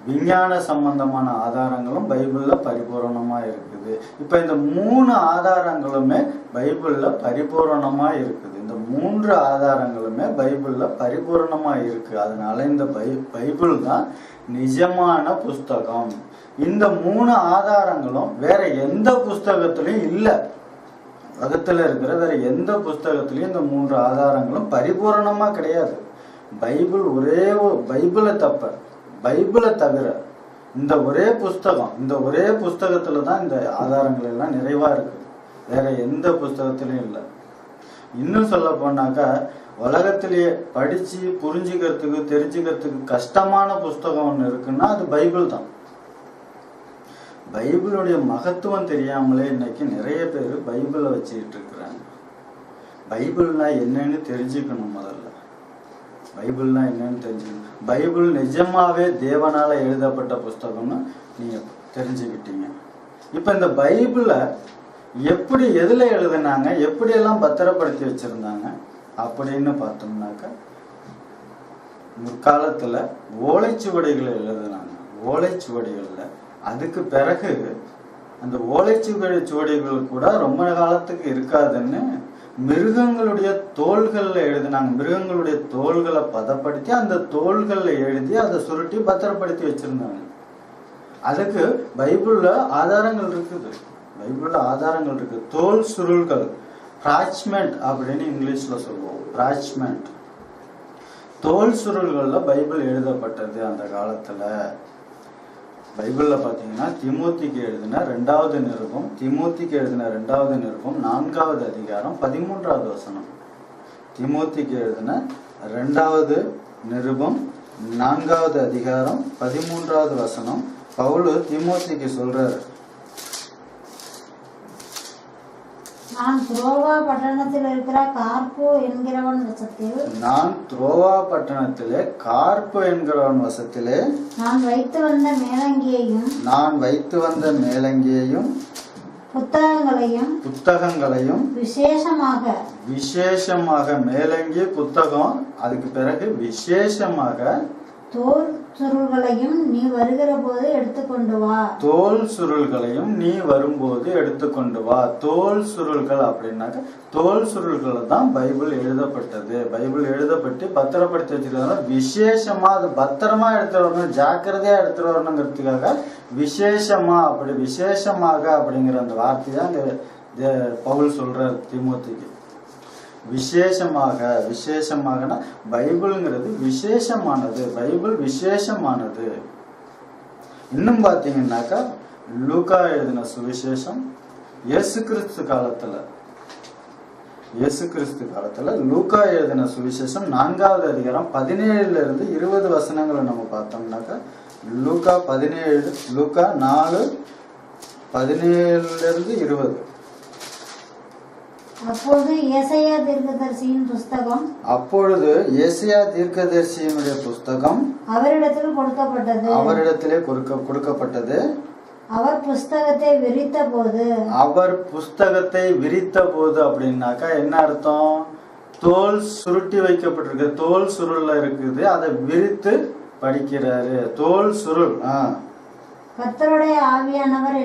A: விஞ்ஞான சம்பந்தமான ஆதாரங்களும் பைபிள்ல பரிபூரணமா இருக்குது. இப்ப இந்த 3 ஆதாரங்களுமே பைபிள்ல பரிபூரணமா இருக்குது. இந்த 3 ஆதாரங்களுமே பைபிள்ல பரிபூரணமா இருக்கு. அதனால இந்த பைபிள் தான் நிஜமான புஸ்தகம். இந்த 3 ஆதாரங்களும் வேற எந்த புஸ்தகத்திலையும் இல்லை. உலகத்துல இருக்கிற வேற எந்த புஸ்தகத்திலையும் இந்த 3 ஆதாரங்களும் பரிபூரணமா கிடையாது. பைபிளை தவிர இந்த ஒரே புஸ்தகத்துல தான் இந்த ஆதாரங்கள் எல்லாம் நிறைவா இருக்குது. வேற எந்த புஸ்தகத்திலையும் இல்லை. இன்னும் சொல்ல போனாக்கா உலகத்திலேயே படிச்சு புரிஞ்சுக்கிறதுக்கு தெரிஞ்சுக்கிறதுக்கு கஷ்டமான புஸ்தகம் ஒன்று இருக்குன்னா அது பைபிள் தான். பைபிளுடைய மகத்துவம் தெரியாமலே இன்னைக்கு நிறைய பேர் பைபிளை வச்சுக்கிட்டு இருக்கிறாங்க. பைபிள்னா என்னன்னு தெரிஞ்சுக்கணும். முதல்ல பைபிள்னா என்னன்னு தெரிஞ்சுக்கணும். பைபிள் நிஜமாவே தேவனால எழுதப்பட்ட புஸ்தகம்னு நீங்க தெரிஞ்சுக்கிட்டீங்க. இப்ப இந்த பைபிளை எப்படி எதுல எழுதுனாங்க, எப்படியெல்லாம் பத்திரப்படுத்தி வச்சிருந்தாங்க அப்படின்னு பார்த்தோம்னாக்கா முற்காலத்துல ஓலைச்சுவடிகளை எழுதுனாங்க. ஓலைச்சுவடிகள்ல அதுக்கு பிறகு அந்த ஓலைச்சுவடிகள் கூட ரொம்ப காலத்துக்கு இருக்காதுன்னு மிருகங்களுடைய தோள்கள்ல எழுதினாங்க. மிருகங்களுடைய தோள்களை பதப்படுத்தி அந்த தோள்கள்ல எழுதி அதை சுருட்டி பத்திரப்படுத்தி வச்சிருந்தாங்க. அதுக்கு பைபிள்ல ஆதாரங்கள் இருக்குது. தோல் சுருள்கள், பிராச்மெண்ட் அப்படின்னு இங்கிலீஷ்ல சொல்லுவோம். பிராச்மெண்ட் தோல் சுருள்கள்ல பைபிள் எழுதப்பட்டது. அந்த காலத்துல பைபிள்ல பாத்தீங்கன்னா திமோத்திக்கு எழுதின 2வது நிருபம் 4வது அதிகாரம் 13வது வசனம். திமோத்திக்கு எழுதின 2வது நிருபம் 4வது அதிகாரம் 13வது வசனம். பவுல் திமோத்திக்கு சொல்றாரு,
D: நான் துரோவா பட்டணத்தில் இருக்கிற கார்ப்பு என்கிறவன் வசத்திலே நான் வைத்து வந்த மேலங்கியையும் புத்தகங்களையும் விசேஷமாக மேலங்கி புத்தகம், அதுக்கு பிறகு விசேஷமாக தோல் சுருள்களையும் நீ வருகிற போது எடுத்துக்கொண்டு வா.
A: தோல் சுருள்களையும் நீ வரும்போது எடுத்துக்கொண்டு வா. தோல் சுருள்கள் அப்படின்னாக்க தோல் சுருள்கள் தான் பைபிள் எழுதப்பட்டது. பைபிள் எழுதப்பட்டு பத்திரப்படுத்தி வச்சிருக்காங்க. விசேஷமா அது பத்திரமா எடுத்துட்டு வரணும், ஜாக்கிரதையா எடுத்துட்டு வரணுங்கிறதுக்காக விசேஷமாக அப்படிங்கிற அந்த வார்த்தை தான் பவுல் சொல்றார் திமோத்திக்கு. விசேஷமாகனா பைபிள்ங்கிறது விசேஷமானது. பைபிள் விசேஷமானது. இன்னும் பாத்தீங்கன்னாக்கா லூக்கா எழுதின சுவிசேஷம் இயேசு கிறிஸ்து காலத்துல லூக்கா எழுதின சுவிசேஷம் 4வது அதிகாரம் 17 இருந்து 20 வசனங்களை நம்ம பார்த்தோம்னாக்கா லூக்கா 4:17 இருந்து 20.
D: அப்பொழுது ஏசாயா
A: தீர்க்கதரிசியினுடைய புஸ்தகம் அவரிடத்திலே கொடுக்கப்பட்டது.
D: அவர் புஸ்தகத்தை விரித்த போது அப்படின்னாக்கா என்ன அர்த்தம்? தோல் சுருட்டி வைக்கப்பட்டிருக்கு. தோல் சுருள்ல இருக்குது, அதை விரித்து படிக்கிறாரு. தோல் சுருள். கர்த்தருடைய ஆவியானவர்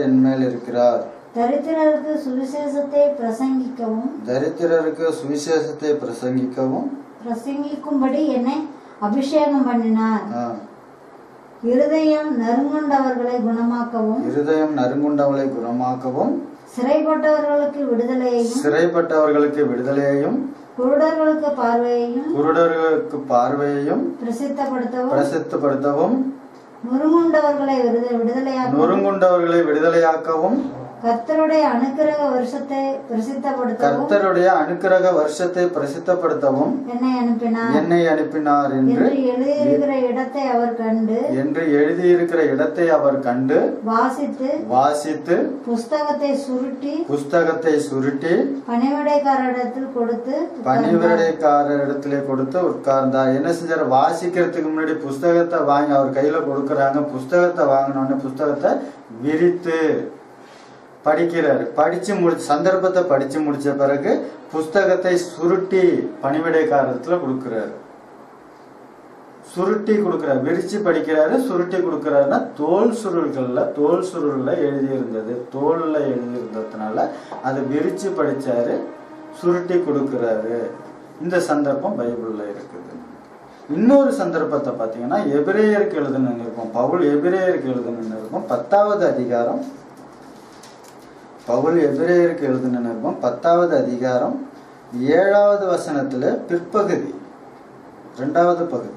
D: என்மேல் இருக்கிறார். தரித்திரருக்கு சுவிசேஷத்தை பிரசங்கிக்கும்படி என்னை அபிஷேகம் பண்ணினார். இருதயம் நறுங்குண்டவர்களை குணமாக்கவும் சிறைப்பட்டவர்களுக்கு விடுதலையையும் குருடர்களுக்கு பார்வையையும் பிரசித்தப்படுத்தவும் நொறுங்குண்டவர்களை விடுதலையாக்கவும் கர்த்தருடைய அனுக்கிரக வருஷத்தை பிரசித்தப்படுத்தவும் என்னை அனுப்பினார் என்று எழுதியிருக்கிற இடத்தை அவர் கண்டு வாசித்து புஸ்தகத்தை சுருட்டி பணிவிடைக்காரரிடத்திலே கொடுத்து உட்கார்ந்தார். என்ன செஞ்சார்? வாசிக்கிறதுக்கு முன்னாடி புஸ்தகத்தை வாங்கி அவர் கையில கொடுக்கறாங்க. புஸ்தகத்தை வாங்கினோடனே புஸ்தகத்தை விரித்து படிக்கிறாரு. சந்தர்ப்பத்தை படிச்சு முடிச்ச பிறகு புஸ்தகத்தை சுருட்டி பணிவிடைக்காரத்துல கொடுக்கிறாரு. சுருட்டி கொடுக்குறாரு, விரிச்சு படிக்கிறாரு, சுருட்டி கொடுக்குறாருன்னா தோல் சுருள்ல எழுதியிருந்தது, தோல்ல எழுதியிருந்ததுனால அதை விரிச்சு படிச்சாரு, சுருட்டி கொடுக்குறாரு. இந்த சந்தர்ப்பம் பைபிள்ல இருக்குது. இன்னொரு சந்தர்ப்பத்தை பார்த்தீங்கன்னா எபிரேயருக்கு எழுதின நிருபம், பவுல் எபிரேயருக்கு எழுதின நிருபம் 10வது அதிகாரம், பவுல் எபிரேயருக்கு எழுதின நிருபம் 10வது அதிகாரம் 7வது வசனத்துல பிற்பகுதி 2வது பகுதி.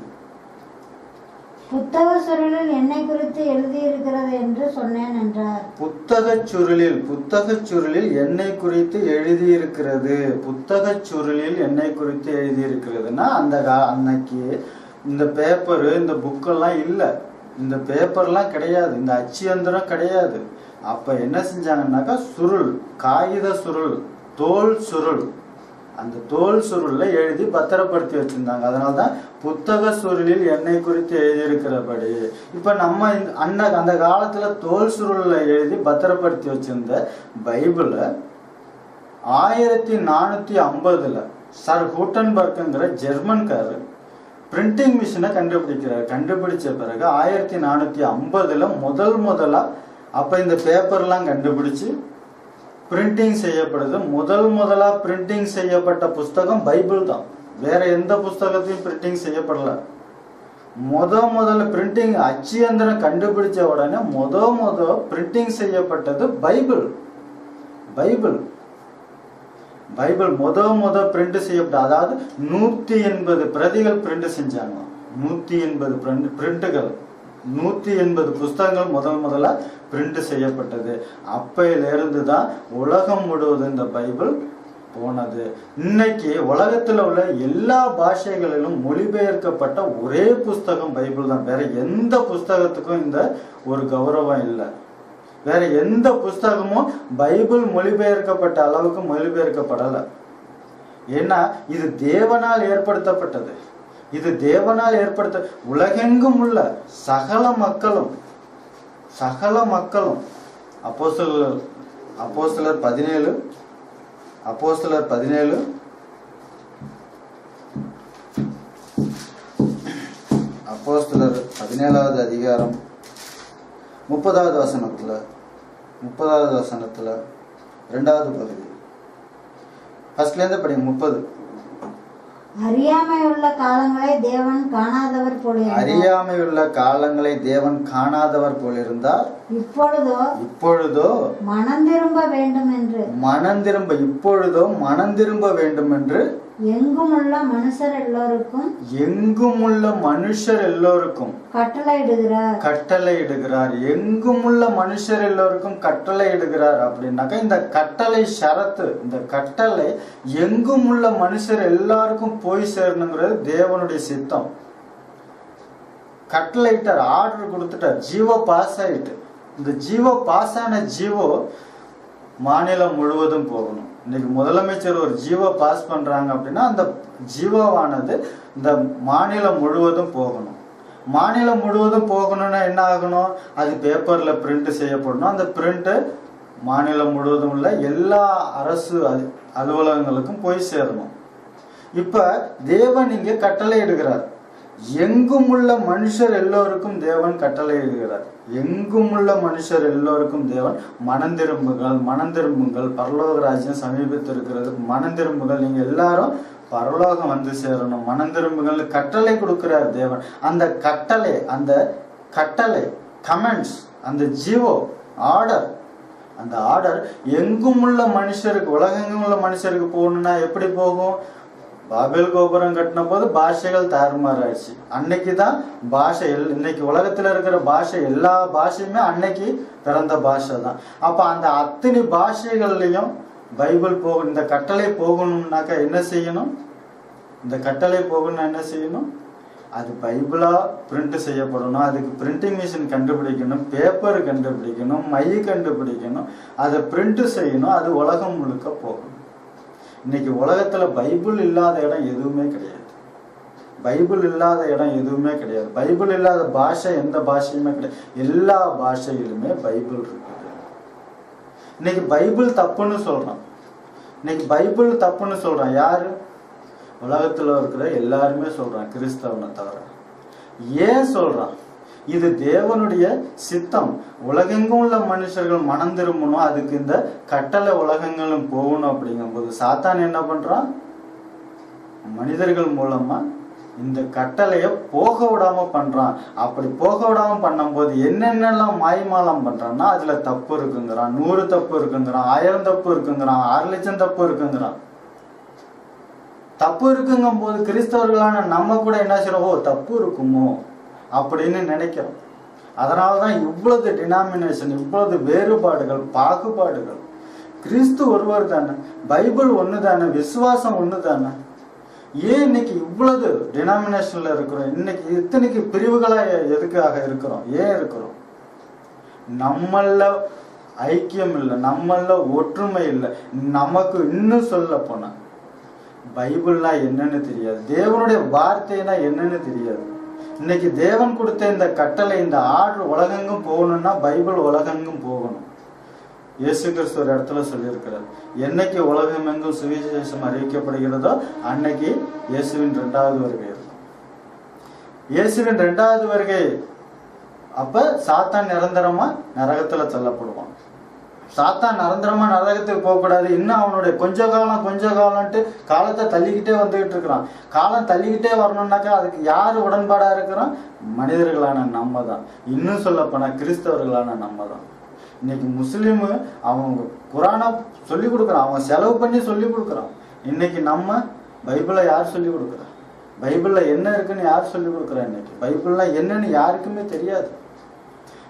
C: புத்தக சுருளில் என்னை குறித்து எழுதியிருக்கிறது என்று சொன்னேன் என்றார். புத்தகச்
D: சுருளில் என்னை குறித்து எழுதியிருக்கிறது. புத்தகச் சுருளில் என்னை குறித்து எழுதியிருக்கிறதுனா அன்னைக்கு இந்த பேப்பரு, இந்த புக்கெல்லாம் இல்லை, இந்த பேப்பர்லாம் கிடையாது, இந்த அச்சியந்திரம் கிடையாது. அப்ப என்ன செஞ்சாங்கன்னாக்கா சுருள், காகித சுருள், தோல் சுருள், அந்த தோல் சுருள்ல எழுதி பத்திரப்படுத்தி வச்சிருந்தாங்க. அதனால்தான் புத்தக சுருளில் என்னை குறித்து எழுதியிருக்கிறபடி. இப்ப நம்ம அந்த காலத்துல தோல் சுருள்ல எழுதி பத்திரப்படுத்தி வச்சிருந்த பைபிள 1450 சர் ஹூட்டன்பர்க்ங்கிற ஜெர்மன்காரர் பிரிண்டிங் மிஷினை கண்டுபிடிக்கிறார். கண்டுபிடிச்ச பிறகு 1450 முதலா அப்ப இந்த பேப்பர்லாம் கண்டுபிடிச்சு பிரிண்டிங் செய்யப்படுது. முதலா பிரிண்டிங் செய்யப்பட்ட புஸ்தகம் பைபிள் தான். வேற எந்த புஸ்தகத்தையும் பிரிண்டிங் செய்யப்படல. முதல்ல பிரிண்டிங் அச்சியந்திரம் கண்டுபிடிச்ச உடனே பிரிண்டிங் செய்யப்பட்டது பைபிள். பிரிண்ட் செய்யப்பட்ட, அதாவது 180 பிரதிகள் பிரிண்ட் செஞ்சாங்க. 180 பிரிண்டுகள், 180 புஸ்தகங்கள் முதலா பிரிண்ட் செய்யப்பட்டது. அப்பையிலிருந்து தான் உலகம் முழுவதும் இந்த பைபிள் போனது. இன்னைக்கு உலகத்துல உள்ள எல்லா பாஷைகளிலும் மொழிபெயர்க்கப்பட்ட ஒரே புஸ்தகம் பைபிள் தான். வேற எந்த புஸ்தகத்துக்கும் இந்த ஒரு கௌரவம் இல்லை. வேற எந்த புஸ்தகமும் பைபிள் மொழிபெயர்க்கப்பட்ட அளவுக்கு மொழிபெயர்க்கப்படலை. ஏன்னா இது தேவனால் ஏற்படுத்தப்பட்டது. இது தேவனால் உலகெங்கும் உள்ள சகல மக்களும் அப்போஸ்தலர் 17 அப்போஸ்தலர் 17வது அதிகாரம் 30வது வசனத்துல 2வது பகுதி, ஃபர்ஸ்ட்ல இருந்து படிங்க. 30.
C: அறியாமையுள்ள காலங்களை தேவன் காணாதவர் போலிருந்தார். இப்பொழுதோ மனம் திரும்ப வேண்டும் என்று எங்குமுள்ள மனுஷர் எல்லோருக்கும் கட்டளையிடுகிறார். எங்குமுள்ள மனுஷர் எல்லோருக்கும் கட்டளையிடுகிறார் அப்படின்னாக்கா இந்த கட்டளை ஷரத்து, இந்த கட்டளை எங்குமுள்ள மனுஷர் எல்லாருக்கும் போய் சேரணுங்கிறது தேவனுடைய சித்தம். கட்டளையிட்டார், ஆர்டர் கொடுத்துட்டார், ஜீவோ பாஸ் ஆயிட்டு. இந்த ஜீவோ பாஸ் ஆன ஜீவோ மாநிலம் முழுவதும் போகணும். இன்னைக்கு முதலமைச்சர் ஒரு ஜீவோ பாஸ் பண்றாங்க அப்படின்னா அந்த ஜீவோவானது இந்த மாநிலம் முழுவதும் போகணும். மாநிலம் முழுவதும் போகணும்னா என்ன ஆகணும்? அது பேப்பர்ல பிரிண்ட் செய்யப்படணும். அந்த பிரிண்ட் மாநிலம் முழுவதும் உள்ள எல்லா அரசு அலுவலகங்களுக்கும் போய் சேரணும். இப்ப தேவன் இங்க கட்டளை இடுகிறார். எங்கும் உள்ள மனுஷர் எல்லோருக்கும் தேவன் கட்டளை இடுகிறார். எங்கும் உள்ள மனுஷர் எல்லோருக்கும் தேவன் மனம் திரும்புங்கள், பரலோக ராஜ்யம் சமீபத்திருக்கிறது, மனம் திரும்புங்கள், நீங்க எல்லாரும் பரலோகம் வந்து சேரணும், மனம் திரும்புங்கள் கட்டளை கொடுக்கிறார் தேவன். அந்த கட்டளை கமெண்ட்ஸ், அந்த ஜீவோ ஆர்டர், அந்த ஆர்டர் எங்கும் உள்ள மனுஷருக்கு, உலகெங்கும் உள்ள மனுஷருக்கு போகணும்னா எப்படி போகும்? பாபேல் கோபுரம் கட்டின போது பாஷைகள் தாறுமாறாயிடுச்சு. அன்னைக்குதான் பாஷை, இன்னைக்கு உலகத்துல இருக்கிற பாஷை எல்லா பாஷையுமே அன்னைக்கு பிறந்த பாஷை தான். அப்ப அந்த அத்தனை பாஷைகள்லயும் பைபிள் போகணும். இந்த கட்டளை போகணும்னாக்கா என்ன செய்யணும்? இந்த கட்டளை போகணும்னா என்ன செய்யணும்? அது பைபிளா பிரிண்ட் செய்யப்படணும். அதுக்கு பிரிண்டிங் மிஷின் கண்டுபிடிக்கணும், பேப்பர் கண்டுபிடிக்கணும், மை கண்டுபிடிக்கணும், அதை பிரிண்ட் செய்யணும். அது உலகம் முழுக்க போகணும். இன்னைக்கு உலகத்துல பைபிள் இல்லாத இடம் எதுவுமே கிடையாது. பைபிள் இல்லாத இடம் எதுவுமே கிடையாது. பைபிள் இல்லாத பாஷை எந்த பாஷையுமே கிடையாது. எல்லா பாஷையிலுமே பைபிள் இருக்குது. இன்னைக்கு பைபிள் தப்புன்னு சொல்றான். யாரு? உலகத்துல இருக்கிற எல்லாருமே சொல்றான், கிறிஸ்தவனை தவிர. ஏன் சொல்றான்? இது தேவனுடைய சித்தம். உலகெங்கும் உள்ள மனுஷர்கள் மனம் திரும்பணும், அதுக்கு இந்த கட்டளை உலகங்களும் போகணும். அப்படிங்கும்போது சாத்தான் என்ன பண்றான்? மனிதர்கள் மூலமா இந்த கட்டளைய போக விடாம பண்றான். அப்படி போக விடாம பண்ணும்போது என்னென்னலாம் மாய்மாலம் பண்றான்னா, அதுல தப்பு இருக்குங்கிறான், 100 தப்பு இருக்குங்கிறான், 1000 தப்பு இருக்குங்கிறான், 6 லட்சம் தப்பு இருக்குங்கிறான். தப்பு இருக்குங்கும் போது கிறிஸ்தவர்களான நம்ம கூட என்ன செய்யறோம்? ஓ, தப்பு இருக்குமோ அப்படின்னு நினைக்கிறோம். அதனாலதான் இவ்வளவு டினாமினேஷன், இவ்வளவு வேறுபாடுகள், பாகுபாடுகள். கிறிஸ்து ஒருவர் தானே, பைபிள் ஒண்ணு தானே, விசுவாசம் ஒண்ணு தானே. ஏன் இன்னைக்கு இவ்வளவு டினாமினேஷன்ல இருக்கிறோம்? இன்னைக்கு இத்தனைக்கு பிரிவுகளா எதுக்காக இருக்கிறோம்? ஏன் இருக்கிறோம்? நம்மள ஐக்கியம் இல்லை, நம்மள ஒற்றுமை இல்லை. நமக்கு இன்னும் சொல்ல போனா பைபிள்னா என்னன்னு தெரியாது, தேவனுடைய வார்த்தைனா என்னன்னு தெரியாது. இன்னைக்கு தேவன் கொடுத்த இந்த கட்டளை, இந்த ஆர்டர் உலகெங்கும் போகணும்னா பைபிள் உலகெங்கும் போகணும். இயேசு கிறிஸ்து ஒரு இடத்துல சொல்லியிருக்கிறார், என்னைக்கு உலகம் எங்கும் சுவிசேஷம் அறிவிக்கப்படுகிறதோ அன்னைக்கு இயேசுவின் 2வது வருகை இருக்கும். இயேசுவின் 2வது வருகை அப்ப சாத்தான் நிரந்தரமா நரகத்துல தள்ளப்படுவான். சாத்தான் நிரந்தரமா நரகத்துக்கு போகக்கூடாது. இன்னும் அவனுடைய கொஞ்ச காலம்ட்டு காலத்தை தள்ளிக்கிட்டே வந்துகிட்டு இருக்கிறான். காலம் தள்ளிக்கிட்டே வரணும்னாக்கா அதுக்கு யாரு உடன்பாடா இருக்கிறோம்? மனிதர்களான நம்ம தான். இன்னும் சொல்ல போனா கிறிஸ்தவர்களான நம்ம தான். இன்னைக்கு முஸ்லீமு அவங்க குரானை சொல்லி கொடுக்குறான், அவங்க செலவு பண்ணி சொல்லி கொடுக்குறான். இன்னைக்கு நம்ம பைபிளை யார் சொல்லி கொடுக்குறா? பைபிள்ல என்ன இருக்குன்னு யார் சொல்லி கொடுக்குறா? இன்னைக்கு பைபிள்ல என்னன்னு யாருக்குமே தெரியாது.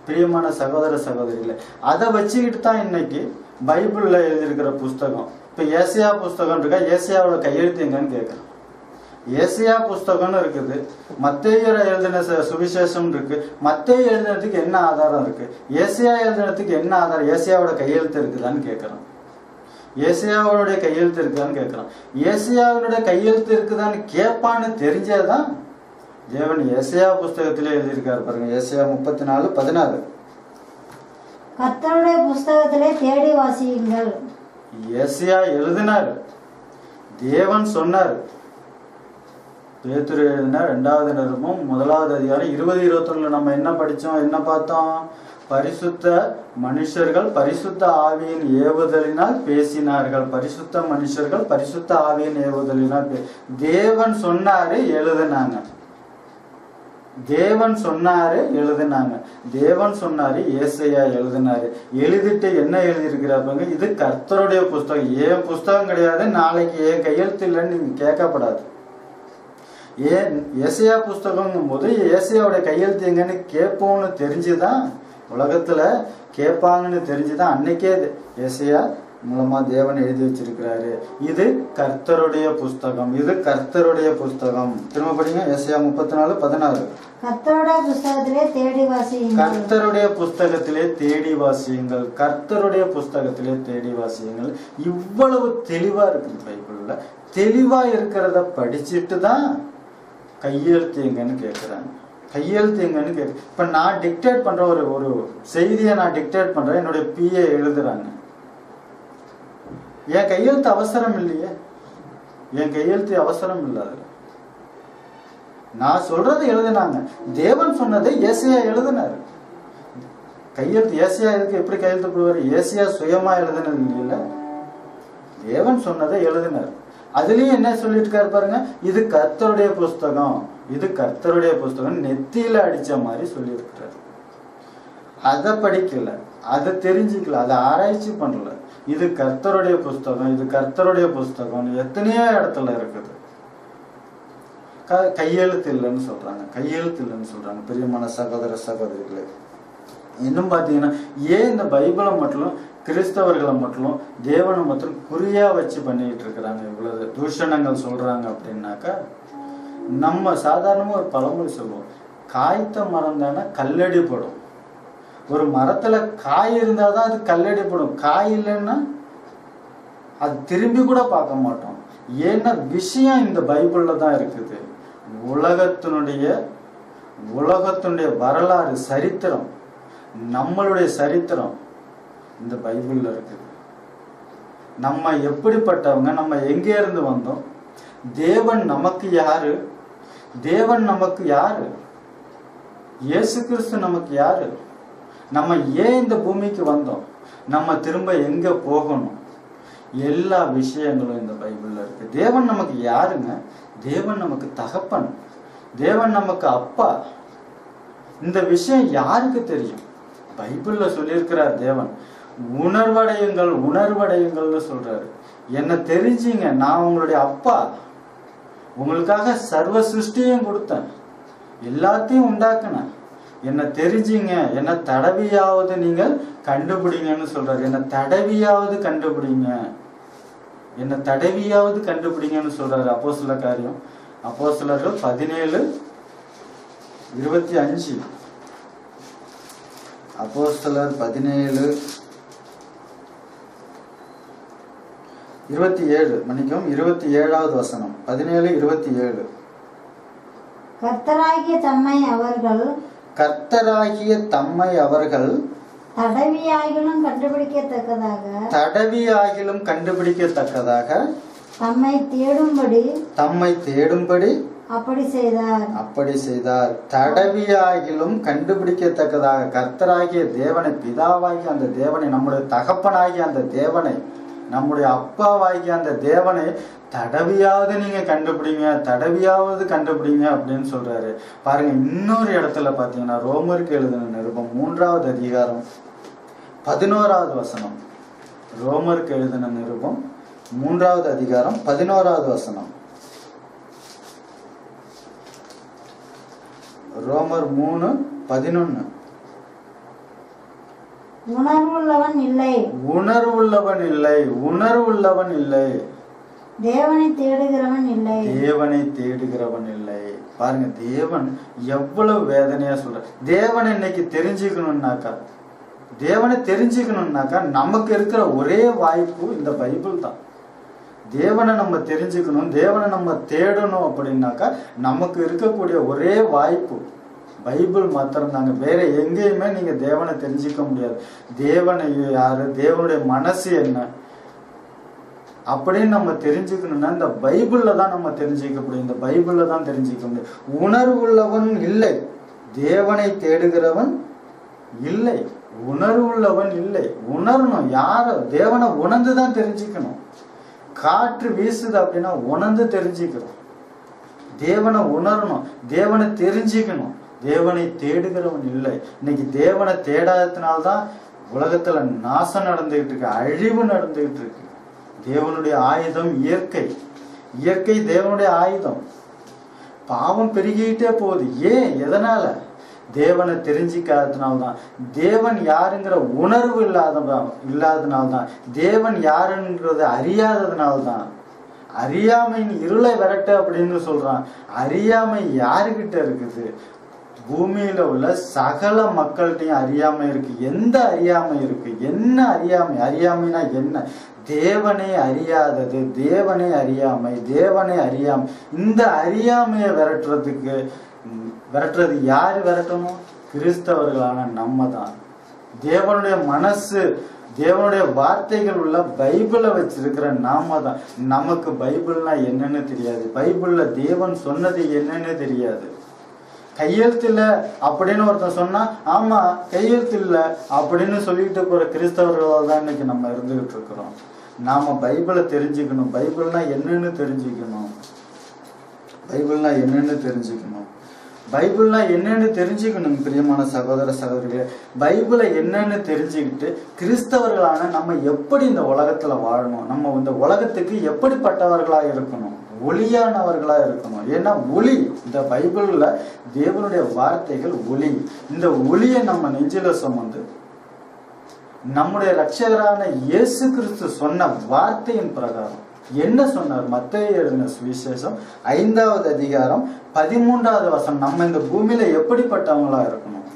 C: பிரியமான சகோதர சகோதரிகளே, அதை வச்சுக்கிட்டு தான் இன்னைக்கு பைபிள்ல எழுதியிருக்கிற புஸ்தகம். இப்ப ஏசியா புஸ்தகம் இருக்கா, ஏசியாவோட கையெழுத்து எங்கன்னு கேட்கிறோம். ஏசியா புஸ்தகம்னு இருக்குது, மத்தேயு எழுதின சுவிசேஷம் இருக்கு. மத்தேயு எழுதினதுக்கு என்ன ஆதாரம் இருக்கு? ஏசியா எழுதினதுக்கு என்ன ஆதாரம்? ஏசியாவோட கையெழுத்து இருக்குதான்னு கேட்கிறோம். ஏசியாவுடைய கையெழுத்து இருக்குதான்னு கேட்கிறோம். ஏசியாவினுடைய கையெழுத்து இருக்குதான்னு கேட்பான்னு தெரிஞ்சதான் தேவன் ஏசியா புஸ்தகத்திலே எழுதியிருக்காரு பாருங்க. ஏசியா 34:16
E: கர்த்தருடைய புஸ்தகத்திலே தேடி வாசியுங்கள்.
C: ஏசியா எழுதினார், தேவன் சொன்னார். பேதுரு எழுதின 2வது நிருபம் 1வது அதிகாரம் 20-21 நம்ம என்ன படிச்சோம், என்ன பார்த்தோம்? பரிசுத்த மனுஷர்கள் பரிசுத்த ஆவியின் ஏவுதலினால் பேசினார்கள். பரிசுத்த மனுஷர்கள் பரிசுத்த ஆவியின் ஏவுதலினால் தேவன் சொன்னாரு, எழுதினாங்க. தேவன் சொன்னாரு, எழுதினாங்க. தேவன் சொன்னாரு, ஏசையா எழுதினாரு. எழுதிட்டு என்ன எழுதியிருக்கிறாங்க? இது கர்த்தருடைய புஸ்தகம். ஏன் புஸ்தகம் கிடையாது, நாளைக்கு ஏன் கையெழுத்து இல்லைன்னு நீங்க கேட்கப்படாது. ஏன் ஏசையா புஸ்தகம் போது ஏசையாவுடைய கையெழுத்து எங்கன்னு கேட்போம்னு தெரிஞ்சுதான், உலகத்துல கேட்பாங்கன்னு தெரிஞ்சுதான் அன்னைக்கே ஏசையா மூலமா தேவன் எழுதி வச்சிருக்கிறாரு. இது கர்த்தருடைய புஸ்தகம், இது கர்த்தருடைய புஸ்தகம். திரும்ப படிங்க, ஏசையா 34:16
E: கர்த்தருடைய புஸ்தகத்திலே தேடி வாசியுங்கள்.
C: கர்த்தருடைய புஸ்தகத்திலே தேடி வாசியுங்கள். கர்த்தருடைய புஸ்தகத்திலே தேடி வாசியுங்கள். இவ்வளவு தெளிவா இருக்குது பைபிள்ல. தெளிவா இருக்கிறத படிச்சுட்டு தான் கையெழுத்து எங்கன்னு கேட்கிறாங்க. கையெழுத்து எங்கன்னு கேட்க, இப்ப நான் டிக்டேட் பண்ற ஒரு செய்தியை நான் டிக்டேட் பண்றேன், என்னுடைய பிஏ எழுதுறாங்க. என் கையெழுத்து அவசரம் இல்லையே, என் கையெழுத்து அவசரம் இல்லாத. நான் சொல்றது எழுதினாங்க, தேவன் சொன்னதை ஏசியா எழுதினாரு. கையெழுத்து ஏசியா இதுக்கு எப்படி கையெழுத்து போடுவாரு? ஏசியா சுயமா எழுதினது இல்ல, தேவன் சொன்னதை எழுதினார். அதுலயும் என்ன சொல்லிட்டு பாருங்க, இது கர்த்தருடைய புஸ்தகம், இது கர்த்தருடைய புஸ்தகம் நெத்தியில அடிச்ச மாதிரி சொல்லி இருக்கிறார். அதை படிக்கல, அதை தெரிஞ்சுக்கல, அதை ஆராய்ச்சி பண்ணல. இது கர்த்தருடைய புஸ்தகம், இது கர்த்தருடைய புஸ்தகம் எத்தனையோ இடத்துல இருக்குது. கையெழுத்து இல்லைன்னு சொல்றாங்க, கையெழுத்து இல்லைன்னு சொல்றாங்க. பிரியமான சகோதர சகோதரிகளே, இன்னும் பாத்தீங்கன்னா ஏன் இந்த பைபிளை மட்டும் கிறிஸ்தவர்களை மட்டும் தேவனை மட்டும் குறியா வச்சு பண்ணிட்டு இருக்கிறாங்க, இவ்வளவு தூஷணங்கள் சொல்றாங்க அப்படின்னாக்கா, நம்ம சாதாரணமா ஒரு பழமொழி சொல்லுவோம், காய்த்த மரம் தானே கல்லடி படும். ஒரு மரத்துல காய் இருந்தாதான் அது கல்லடி படும், காய் இல்லைன்னா அது திரும்பி கூட பார்க்க மாட்டோம். ஏன்னா விஷயம் இந்த பைபிள்ல தான் இருக்குது. உலகத்தினுடைய வரலாறு, சரித்திரம், நம்மளுடைய சரித்திரம் இந்த பைபிள்ல இருக்குது. நம்ம எப்படிப்பட்டவங்க, நம்ம எங்கே இருந்து வந்தோம், தேவன் நமக்கு யாரு, தேவன் நமக்கு யாரு, இயேசு கிறிஸ்து நமக்கு யாரு? நம்ம ஏன் இந்த பூமிக்கு வந்தோம்? நம்ம திரும்ப எங்க போகணும்? எல்லா விஷயங்களும் இந்த பைபிள்ல இருக்கு. தேவன் நமக்கு யாருங்க? தேவன் நமக்கு தகப்பன், தேவன் நமக்கு அப்பா. இந்த விஷயம் யாருக்கு தெரியும்? பைபிள்ல சொல்லியிருக்கிறார் தேவன். உணர்வடையுங்கள், உணர்வடையுங்கள்னு சொல்றாரு. என்ன தெரிஞ்சுங்க, நான் உங்களுடைய அப்பா, உங்களுக்காக சர்வ சிருஷ்டியும் கொடுத்தேன், எல்லாத்தையும் உண்டாக்குனேன். என்ன தெரிஞ்சுங்க, என்ன தடவியாவது நீங்கள் கண்டுபிடிங்கன்னு சொல்றாரு. என்ன தடவியாவது கண்டுபிடிங்க, என்ன தடவியாவது கண்டுபிடிங்கன்னு சொல்றாரு. அப்போஸ்தலர் காரியம், அப்போஸ்தலர்கள் 17:25. அப்போஸ்தலர் 17:27, மன்னிக்கவும் 27வது வசனம், 17:27.
E: கர்த்தராகிய தம்மை அவர்கள்
C: கர்த்தராகிய தம்மை அவர்கள்
E: தடவியாகிலும் கண்டுபிடிக்கத்தக்கதாக தம்மை தேடும்படி அப்படி செய்தார். தடவியாகிலும்
C: கண்டுபிடிக்கத்தக்கதாக கர்த்தராகிய தேவனை, பிதாவாகிய அந்த தேவனை, நம்முடைய தகப்பனாகிய அந்த தேவனை, நம்முடைய அப்பாவாகிய அந்த தேவனை தடவியாவது நீங்க கண்டுபிடிங்க, தடவியாவது கண்டுபிடிங்க அப்படின்னு சொல்றாரு. பாருங்க, இன்னொரு இடத்துல பாத்தீங்கன்னா ரோமருக்கு எழுதின நிருபம் 3வது அதிகாரம் 11வது வசனம். ரோமருக்கு எழுதின நிருபம் 3வது அதிகாரம் 11வது வசனம். ரோமர் 3:11.
E: உணர்வுள்ளவன் இல்லை, தேவனை தேடுகிறவன் இல்லை.
C: பாருங்க, தேவன் எவ்வளவு வேதனையா சொல்ற. தேவனை இன்னைக்கு தெரிஞ்சுக்கணும்னாக்கா நமக்கு இருக்கிற ஒரே வாய்ப்பு இந்த பைபிள் தான். தேவனை நம்ம தெரிஞ்சுக்கணும், தேவனை நம்ம தேடணும் அப்படின்னாக்கா நமக்கு இருக்கக்கூடிய ஒரே வாய்ப்பு பைபிள் மாத்திரம் தாங்க. வேற எங்கேயுமே நீங்க தேவனை தெரிஞ்சுக்க முடியாது. தேவனை யாரு, தேவனுடைய மனசு என்ன அப்படின்னு நம்ம தெரிஞ்சுக்கணும்னா இந்த பைபிள்ல தான் நம்ம தெரிஞ்சுக்க முடியும். இந்த பைபிள்ல தான் தெரிஞ்சுக்க முடியும். உணர்வுள்ளவன் இல்லை, தேவனை தேடுகிறவன் இல்லை. உணர்வுள்ளவன் இல்லை. உணரணும். யாரோ தேவனை உணர்ந்துதான் தெரிஞ்சுக்கணும். காற்று வீசுது அப்படின்னா உணர்ந்து தெரிஞ்சுக்கிறோம். தேவனை உணரணும், தேவனை தெரிஞ்சுக்கணும். தேவனை தேடுகிறவன் இல்லை. இன்னைக்கு தேவனை தேடாததுனால்தான் உலகத்துல நாசம் நடந்துகிட்டு இருக்கு, அழிவு நடந்துகிட்டு இருக்கு. தேவனுடைய ஆயுதம் இயற்கை, இயற்கை தேவனுடைய ஆயுதம். பாவம் பெருகிட்டே போகுது. ஏன்? எதனால? தேவனை தெரிஞ்சிக்காததுனால்தான். தேவன் யாருங்கிற உணர்வு இல்லாததுனால்தான். தேவன் யாருங்கிறத அறியாததுனால்தான். அறியாமையின் இருளை விரட்ட அப்படின்னு சொல்றான். அறியாமை யாருகிட்ட இருக்குது? பூமியில உள்ள சகல மக்கள்கிட்டையும் அறியாமை இருக்கு. எந்த அறியாமை இருக்கு? என்ன அறியாமை? அறியாமைனா என்ன? தேவனை அறியாதது, தேவனை அறியாமை, தேவனை அறியாமை. இந்த அறியாமையை விரட்டுறது யாரு விரட்டணும்? கிறிஸ்தவர்களான நம்ம தான். தேவனுடைய மனசு, தேவனுடைய வார்த்தைகள் உள்ள பைபிளை வச்சிருக்கிற நாம தான். நமக்கு பைபிள்னா என்னன்னு தெரியாது, பைபிள்ல தேவன் சொன்னது என்னன்னு தெரியாது. கையெழுத்து இல்ல அப்படின்னு ஒருத்தன் சொன்னா, ஆமா கையெழுத்து இல்ல அப்படின்னு சொல்லிட்டு போற கிறிஸ்தவர்களால் தான் இன்னைக்கு நம்ம இருந்துகிட்டு இருக்கிறோம். நாம பைபிளை தெரிஞ்சுக்கணும். பைபிள்னா என்னன்னு தெரிஞ்சுக்கணும். பைபிள்னா என்னன்னு தெரிஞ்சுக்கணும். பைபிள்னா என்னன்னு தெரிஞ்சுக்கணும். பிரியமான சகோதர சகோதரிகளே, பைபிளை என்னன்னு தெரிஞ்சுக்கிட்டு கிறிஸ்தவர்களான நம்ம எப்படி இந்த உலகத்துல வாழணும், நம்ம இந்த உலகத்துக்கு எப்படிப்பட்டவர்களா இருக்கணும், ஒளியானவர்களா இருக்கணும். ஏன்னா ஒளி, இந்த பைபிள்ல தேவனுடைய வார்த்தைகள் ஒளி. இந்த ஒளியை நம்ம நெஞ்சில சுமந்து நம்முடைய ரட்சகரான இயேசு கிறிஸ்து சொன்ன வார்த்தையின் பிரகாரம் என்ன சொன்னார்? மத்தேயு எழுதின சுவிசேஷம் 5வது அதிகாரம் 13வது வசனம். நம்ம இந்த பூமியில எப்படிப்பட்டவங்களா இருக்கணும்?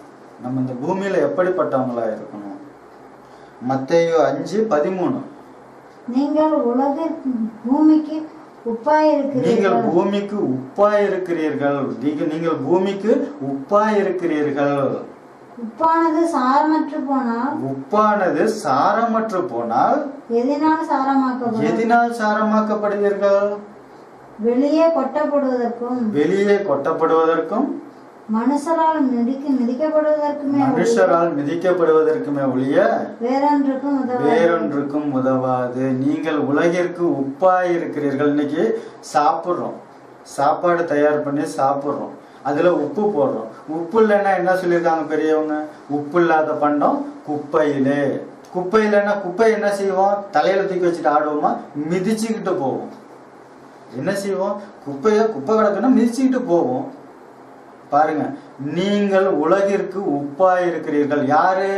C: நம்ம இந்த பூமியில எப்படிப்பட்டவங்களா இருக்கணும்? மத்தேயு 5:13.
E: நீங்கள் பூமிக்கு உப்பாயிருக்கிறீர்கள்.
C: நீங்கள் பூமிக்கு உப்பாயிருக்கிறீர்கள். நீங்கள் பூமிக்கு உப்பாயிருக்கிறீர்கள்.
E: உப்பானது சாரமற்று போனால்
C: எதனால் சாரமாக்கப்படுவீர்கள்?
E: வெளியே கொட்டப்படுவதற்கும் மனுஷரால் மிதிக்கப்படுவதற்குமே
C: மனுஷரால் மிதிக்கப்படுவதற்குமே ஒழிய
E: வேறொன்றுக்கும்
C: வேறொன்றுக்கும் உதவாது. நீங்கள் உலகிற்கு உப்பாய் இருக்கிறீர்கள். இன்னைக்கு சாப்பிட்றோம், சாப்பாடு தயார் பண்ணி சாப்பிட்றோம், அதுல உப்பு போடுறோம். உப்பு இல்லைன்னா என்ன சொல்லியிருக்காங்க பெரியவங்க? உப்பு இல்லாத பண்டம் குப்பையிலே. குப்பை இல்லைன்னா குப்பை என்ன செய்வோம்? தலையில தூக்கி வச்சுட்டு ஆடுவோமா? மிதிச்சுக்கிட்டு போவோம். என்ன செய்வோம்? குப்பை கிடக்குன்னா மிதிச்சுக்கிட்டு போவோம். பாருங்க, நீங்கள் உலகிற்கு உப்பாய் இருக்கிறீர்கள். யாரு?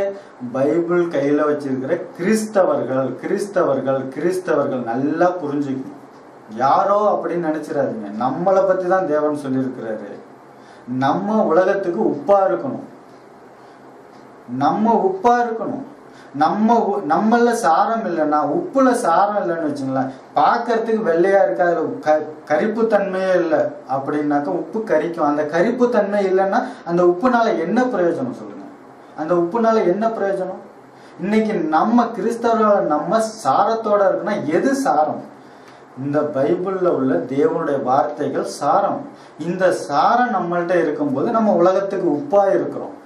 C: பைபிள் கையில வச்சிருக்கிற கிறிஸ்தவர்கள். கிறிஸ்தவர்கள் கிறிஸ்தவர்கள் நல்லா புரிஞ்சுக்கணும். யாரோ அப்படின்னு நினைச்சிடாதீங்க. நம்மளை பத்தி தான் தேவன் சொல்லியிருக்கிறாரு. நம்ம உலகத்துக்கு உப்பா இருக்கணும். நம்ம உப்பா இருக்கணும். நம்மள சாரம் இல்லைன்னா, உப்புல சாரம் இல்லைன்னு வச்சுங்களேன், பார்க்கறதுக்கு வெள்ளையா இருக்கு, அதுல கரிப்பு தன்மையே இல்லை அப்படின்னாக்க உப்பு கரிக்கும். அந்த கரிப்பு தன்மை இல்லைன்னா அந்த உப்புனால என்ன பிரயோஜனம் சொல்லுங்க? அந்த உப்புனால என்ன பிரயோஜனம்? இன்னைக்கு நம்ம கிறிஸ்தவர்கள் நம்ம சாரத்தோட இருக்குன்னா எது சாரம்? இந்த பைபிள்ல உள்ள தேவனுடைய வார்த்தைகள் சாரம். இந்த சாரம் நம்மள்ட்ட இருக்கும்போது நம்ம உலகத்துக்கு உப்பா இருக்கிறோம்.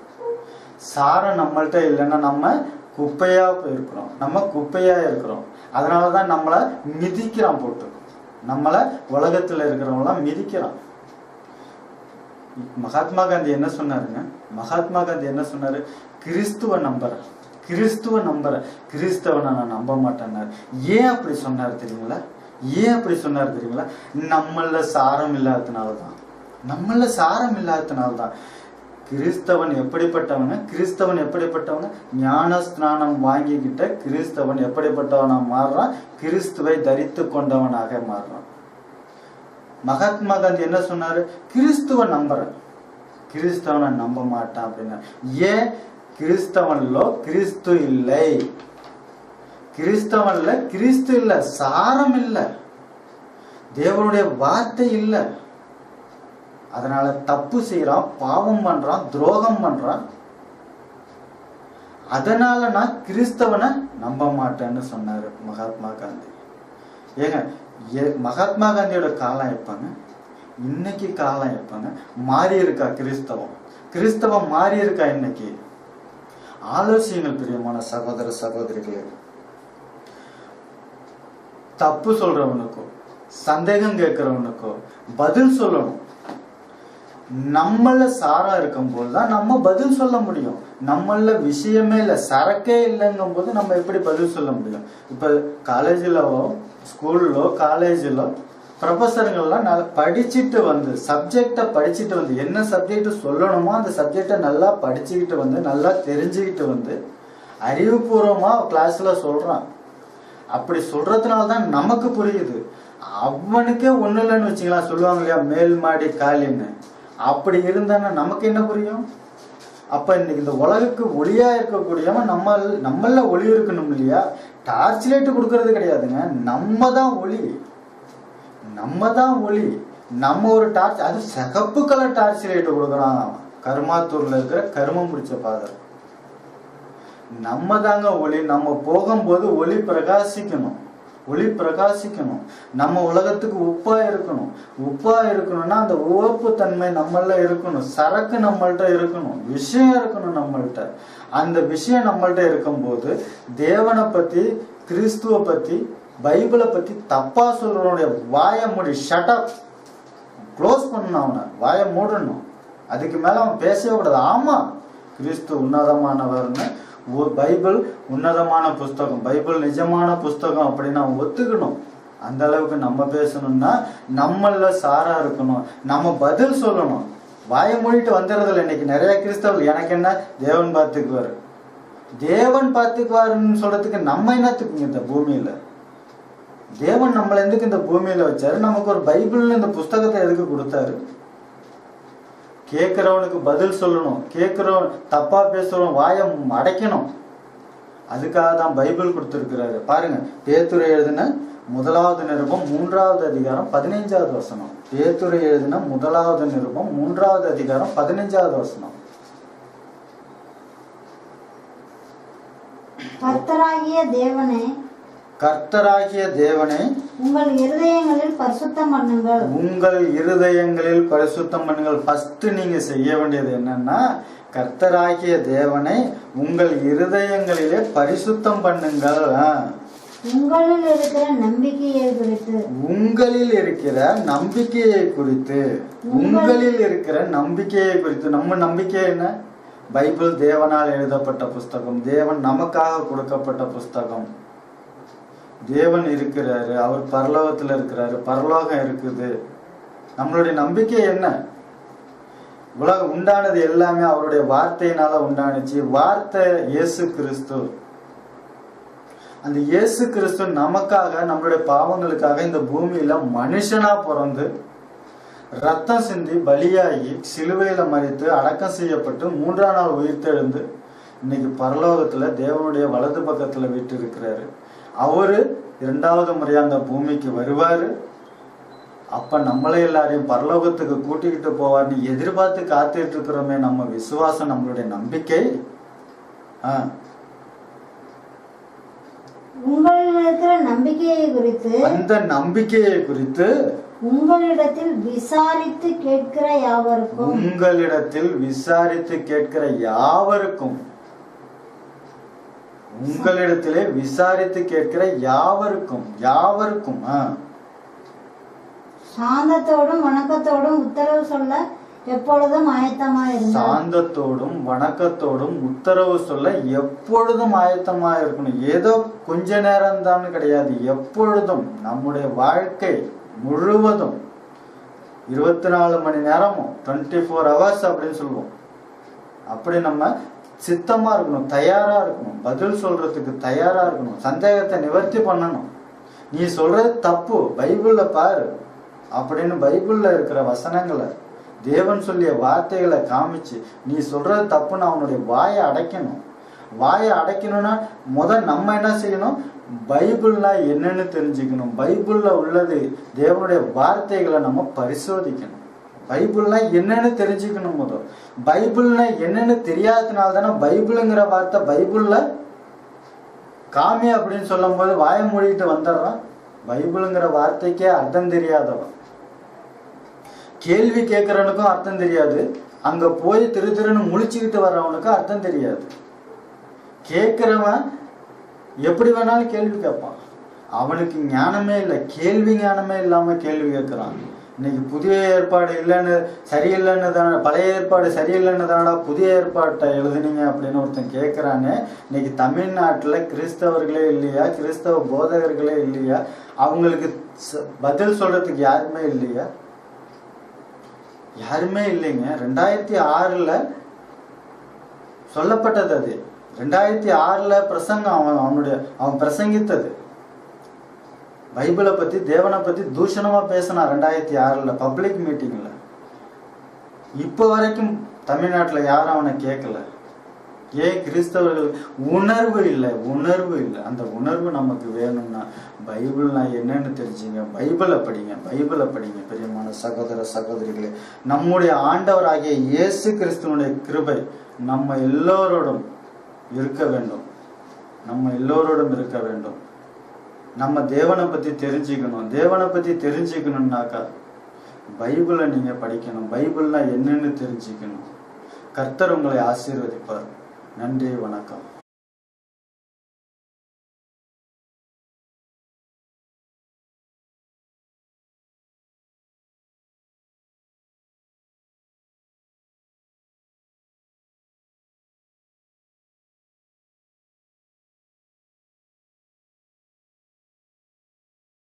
C: சாரம் நம்மள்ட்ட இல்லைன்னா நம்ம குப்பையா இருக்கிறோம். நம்ம குப்பையா இருக்கிறோம். அதனாலதான் நம்மளை மிதிக்கிறான் போட்டு. நம்மளை உலகத்துல இருக்கிறவங்களாம் மிதிக்கிறான். மகாத்மா காந்தி என்ன சொன்னாருங்க? மகாத்மா காந்தி என்ன சொன்னாரு? கிறிஸ்துவ நம்புற, கிறிஸ்துவ நம்புற, கிறிஸ்தவனை நான் நம்ப மாட்டேன்னாரு. ஏன் அப்படி சொன்னாரு தெரியுங்களா? ஏன் அப்படி சொன்னாரு தெரியுங்களா? நம்மள சாரம் இல்லாததுனாலதான். நம்மள சாரம் இல்லாததுனால்தான். கிறிஸ்தவன் எப்படிப்பட்டவங்க? கிறிஸ்தவன் எப்படிப்பட்டவங்க? ஞான ஸ்நானம் வாங்கிக்கிட்ட கிறிஸ்தவன் எப்படிப்பட்டவனா மாறுறான்? கிறிஸ்துவை தரித்து கொண்டவனாக மாறுறான். மகாத்மா காந்தி என்ன சொன்னாரு? கிறிஸ்துவ நம்புறேன், கிறிஸ்தவனை நம்ப மாட்டான் அப்படின்னா. ஏன்? கிறிஸ்தவன்ல கிறிஸ்து இல்லை. கிறிஸ்தவன்ல கிறிஸ்து இல்ல, சாரம் இல்ல, தேவனுடைய வார்த்தை இல்ல. அதனால தப்பு செய்யறான், பாவம் பண்றான், துரோகம் பண்றான். அதனால நான் கிறிஸ்தவனை நம்ப மாட்டேன்னு சொன்னாரு மகாத்மா காந்தி. ஏங்க, மகாத்மா காந்தியோட காலம் எப்பங்க? இன்னைக்கு காலம் எப்பங்க? மாறி இருக்கா கிறிஸ்தவம்? கிறிஸ்தவம் மாறி இருக்கா இன்னைக்கு? ஆலோசியுங்கள் பிரியமான சகோதர சகோதரிகளே. தப்பு சொல்றவனுக்கோ சந்தேகம் கேட்கிறவனுக்கோ பதில் சொல்லணும். நம்மள சாரா இருக்கும் போதுதான் நம்ம பதில் சொல்ல முடியும். நம்மள விஷயமே இல்லை, சரக்கே இல்லைங்கும் போது நம்ம எப்படி பதில் சொல்ல முடியும்? இப்ப காலேஜிலோ ஸ்கூல்லோ காலேஜிலோ ப்ரொஃபஸருங்கள்லாம் நல்லா படிச்சுட்டு வந்து, சப்ஜெக்டை படிச்சுட்டு வந்து, என்ன சப்ஜெக்ட் சொல்லணுமோ அந்த சப்ஜெக்டை நல்லா படிச்சுக்கிட்டு வந்து, நல்லா தெரிஞ்சுக்கிட்டு வந்து அறிவுபூர்வமா கிளாஸ்ல சொல்றான். அப்படி சொல்றதுனாலதான் நமக்கு புரியுது. அவனுக்கே ஒண்ணு இல்லைன்னு வச்சுக்கலாம், சொல்லுவாங்க இல்லையா, மேல் மாடி காலின்னு. அப்படி இருந்தான்னா நமக்கு என்ன புரியும்? அப்ப இன்னைக்கு இந்த உலகுக்கு ஒளியா இருக்கக்கூடியவன் நம்மள ஒளி இருக்கணும் இல்லையா? டார்ச் லைட் கொடுக்கறது கிடையாதுங்க, நம்ம தான் ஒளி. நம்ம தான் ஒளி. நம்ம ஒரு டார்ச், அது சிகப்பு கலர் டார்ச் லைட் கொடுக்குறான் கருமாத்தூர்ல இருக்கிற கருமம் பிடிச்ச பாதர். நம்ம தாங்க ஒளி. நம்ம போகும்போது ஒளி பிரகாசிக்கணும், ஒளி பிரகாசிக்கணும். நம்ம உலகத்துக்கு உப்பா இருக்கணும். உப்பா இருக்கணும்னா அந்த உவப்பு தன்மை நம்மள இருக்கணும், சரக்கு நம்மள்ட்ட இருக்கணும், விஷயம் இருக்கணும் நம்மள்ட்ட. அந்த விஷயம் நம்மள்ட்ட இருக்கும்போது தேவனை பத்தி, கிறிஸ்துவ பத்தி, பைபிளை பத்தி தப்பா சொல்றவனுடைய வாயை மூடி, ஷட் அப், க்ளோஸ் பண்ணணும். அவனை வாயை மூடணும். அதுக்கு மேல அவன் பேசவே கூடாது. ஆமா, கிறிஸ்து உன்னதமானவர்னு, பைபிள் உன்னதமான புஸ்தகம், பைபிள் நிஜமான புஸ்தகம் அப்படின்னு அவன் ஒத்துக்கணும். அந்த அளவுக்கு நம்ம பேசணும்னா நம்மள சாரா இருக்கணும். நம்ம பதில் சொல்லணும். வாயை மூடிட்டு வந்துடுறதில்ல இன்னைக்கு நிறைய கிறிஸ்தவர்கள். எனக்கு என்ன, தேவன் பார்த்துக்குவாரு, தேவன் பார்த்துக்குவாருன்னு சொல்றதுக்கு நம்ம என்னத்துக்குங்க இந்த பூமியில? தேவன் நம்மள எதுக்கு இந்த பூமியில வச்சாரு? நமக்கு ஒரு பைபிள்னு இந்த புஸ்தகத்தை எதுக்கு கொடுத்தாரு? கேட்கிறவனுக்கு பதில் சொல்லணும். கேட்கிறவன் தப்பா பேசுறவன் வாயை அடைக்கணும். அதுக்காக தான் பைபிள் கொடுத்திருக்கிறாரு. பாருங்க, பேதுரு எழுதின முதலாவது நிருபம் 3வது அதிகாரம் 15வது வசனம். பேதுரு எழுதின முதலாவது நிருபம் 3வது அதிகாரம் 15வது வசனம்.
E: கர்த்தராகிய தேவனே,
C: கர்த்தராகிய தேவனே
E: உங்கள் இருதயங்களில் பரிசுத்தம் பண்ணுங்கள்.
C: உங்கள் இருதயங்களில் பரிசுத்தம் பண்ணுங்கள். ஃபர்ஸ்ட் நீங்க செய்ய வேண்டியது என்னன்னா, கர்த்தராகிய தேவனை உங்கள் இருதயங்களிலே பரிசுத்தம் பண்ணுங்கள்.
E: உங்களில் இருக்கிற நம்பிக்கையை குறித்து.
C: உங்களில் இருக்கிற நம்பிக்கையை குறித்து. உங்களில் இருக்கிற நம்பிக்கையை குறித்து. நம்ம நம்பிக்கை என்ன? பைபிள் தேவனால் எழுதப்பட்ட புஸ்தகம், தேவன் நமக்காக கொடுக்கப்பட்ட புஸ்தகம். தேவன் இருக்கிறாரு, அவர் பரலோகத்துல இருக்கிறாரு, பரலோகம் இருக்குது. நம்மளுடைய நம்பிக்கை என்ன? உலகம் உண்டானது எல்லாமே அவருடைய வார்த்தையினால உண்டானுச்சு. வார்த்தை இயேசு கிறிஸ்து. அந்த இயேசு கிறிஸ்து நமக்காக, நம்மளுடைய பாவங்களுக்காக இந்த பூமியில மனுஷனா பிறந்து ரத்தம் சிந்தி பலியாகி சிலுவையில மரித்து அடக்கம் செய்யப்பட்டு 3ஆம் நாள் உயிர்த்தெழுந்து இன்னைக்கு பரலோகத்துல தேவனுடைய வலது பக்கத்துல வீட்டு இருக்கிறாரு. அவரு 2வது முறையா அந்த பூமிக்கு வருவாரு. அப்ப நம்மளே எல்லாரையும் பரலோகத்துக்கு கூட்டிக்கிட்டு போவார்னு எதிர்பார்த்து காத்துட்டு இருக்கிறோமே. நம்ம விசுவாசம், நம்மளுடைய நம்பிக்கை.
E: உங்களில் இருக்கிற நம்பிக்கையை குறித்து.
C: அந்த நம்பிக்கையை குறித்து
E: உங்களிடத்தில் விசாரித்து கேட்கிற யாவருக்கும்.
C: உங்களிடத்தில் விசாரித்து கேட்கிற யாவருக்கும். உங்களிடத்திலே விசாரித்து கேட்கிற யாவருக்கும். யாவருக்கும்.
E: சாந்தத்தோடும் வணக்கத்தோடும் உத்தரவு சொல்ல எப்பொழுதும் ஆயத்தமாயிருங்க.
C: சாந்தத்தோடும் வணக்கத்தோடும் உத்தரவு சொல்ல எப்பொழுதும் ஆயத்தமா இருக்கணும். ஏதோ கொஞ்ச நேரம் தான் கிடையாது, எப்பொழுதும். நம்முடைய வாழ்க்கை முழுவதும் 24 மணி நேரமும் 24 hours அப்படின்னு சொல்லுவோம். அப்படி நம்ம சித்தமா இருக்கணும், தயாரா இருக்கணும், பதில் சொல்றதுக்கு தயாரா இருக்கணும், சந்தேகத்தை நிவர்த்தி பண்ணணும். நீ சொல்றது தப்பு, பைபிள்ல பாரு அப்படின்னு பைபிள்ல இருக்கிற வசனங்களை, தேவன் சொல்லிய வார்த்தைகளை காமிச்சு நீ சொல்றது தப்புன்னு அவனுடைய வாயை அடைக்கணும். வாயை அடைக்கணும்னா நம்ம என்ன செய்யணும்? பைபிள்னா என்னன்னு தெரிஞ்சுக்கணும். பைபிள்ல உள்ளது தேவனுடைய வார்த்தைகளை நம்ம பரிசோதிக்கணும். பைபிள்னா என்னன்னு தெரிஞ்சுக்கணும். பைபிள்னா என்னன்னு தெரியாததுனால தானே பைபிளுங்கிற வார்த்தை பைபிள்ல காமி அப்படின்னு சொல்லும் போது வாய மூடிட்டு வந்துடுறான். பைபிளுங்கிற வார்த்தைக்கே அர்த்தம் தெரியாதவன். கேள்வி கேட்கறவனுக்கும் அர்த்தம் தெரியாது, அங்க போய் திருன்னு முழிச்சுக்கிட்டு வர்றவனுக்கும் அர்த்தம் தெரியாது. கேட்கிறவன் எப்படி வேணாலும் கேள்வி கேட்பான். அவனுக்கு ஞானமே இல்லை, கேள்வி ஞானமே இல்லாம கேள்வி கேட்கிறான். இன்னைக்கு புதிய ஏற்பாடு இல்லைன்னு சரியில்லைன்னு தானே, பழைய ஏற்பாடு சரியில்லைன்னு தானடா புதிய ஏற்பாட்டை எழுதுனீங்க அப்படின்னு ஒருத்தன் கேட்கிறானே. இன்னைக்கு தமிழ்நாட்டுல கிறிஸ்தவர்களே இல்லையா, கிறிஸ்தவ போதகர்களே இல்லையா, அவங்களுக்கு பதில் சொல்றதுக்கு யாருமே இல்லையா? யாருமே இல்லைங்க. 2006 சொல்லப்பட்டது. அது 2006 பிரசங்கம். அவன் பிரசங்கித்தது பைபிளை பத்தி, தேவனை பத்தி தூஷணமா பேசினான் 2006 பப்ளிக் மீட்டிங்ல. இப்ப வரைக்கும் தமிழ்நாட்டுல யாரும் அவனை கேட்கல. ஏன்? கிறிஸ்தவர்கள் உணர்வு இல்லை. அந்த உணர்வு நமக்கு வேணும்னா பைபிள்னா என்னன்னு தெரிஞ்சுங்க, பைபிளை படிங்க. பிரியமான சகோதர சகோதரிகளே, நம்முடைய ஆண்டவராகிய இயேசு கிறிஸ்துவனுடைய கிருபை நம்ம எல்லோரோடும் இருக்க வேண்டும். நம்ம தேவனை பத்தி தெரிஞ்சுக்கணும். தேவனை பத்தி தெரிஞ்சுக்கணும்னாக்கா பைபிளை நீங்க படிக்கணும். பைபிள்னா என்னன்னு தெரிஞ்சுக்கணும். கர்த்தர் உங்களை ஆசீர்வதிப்பார். நன்றி, வணக்கம்.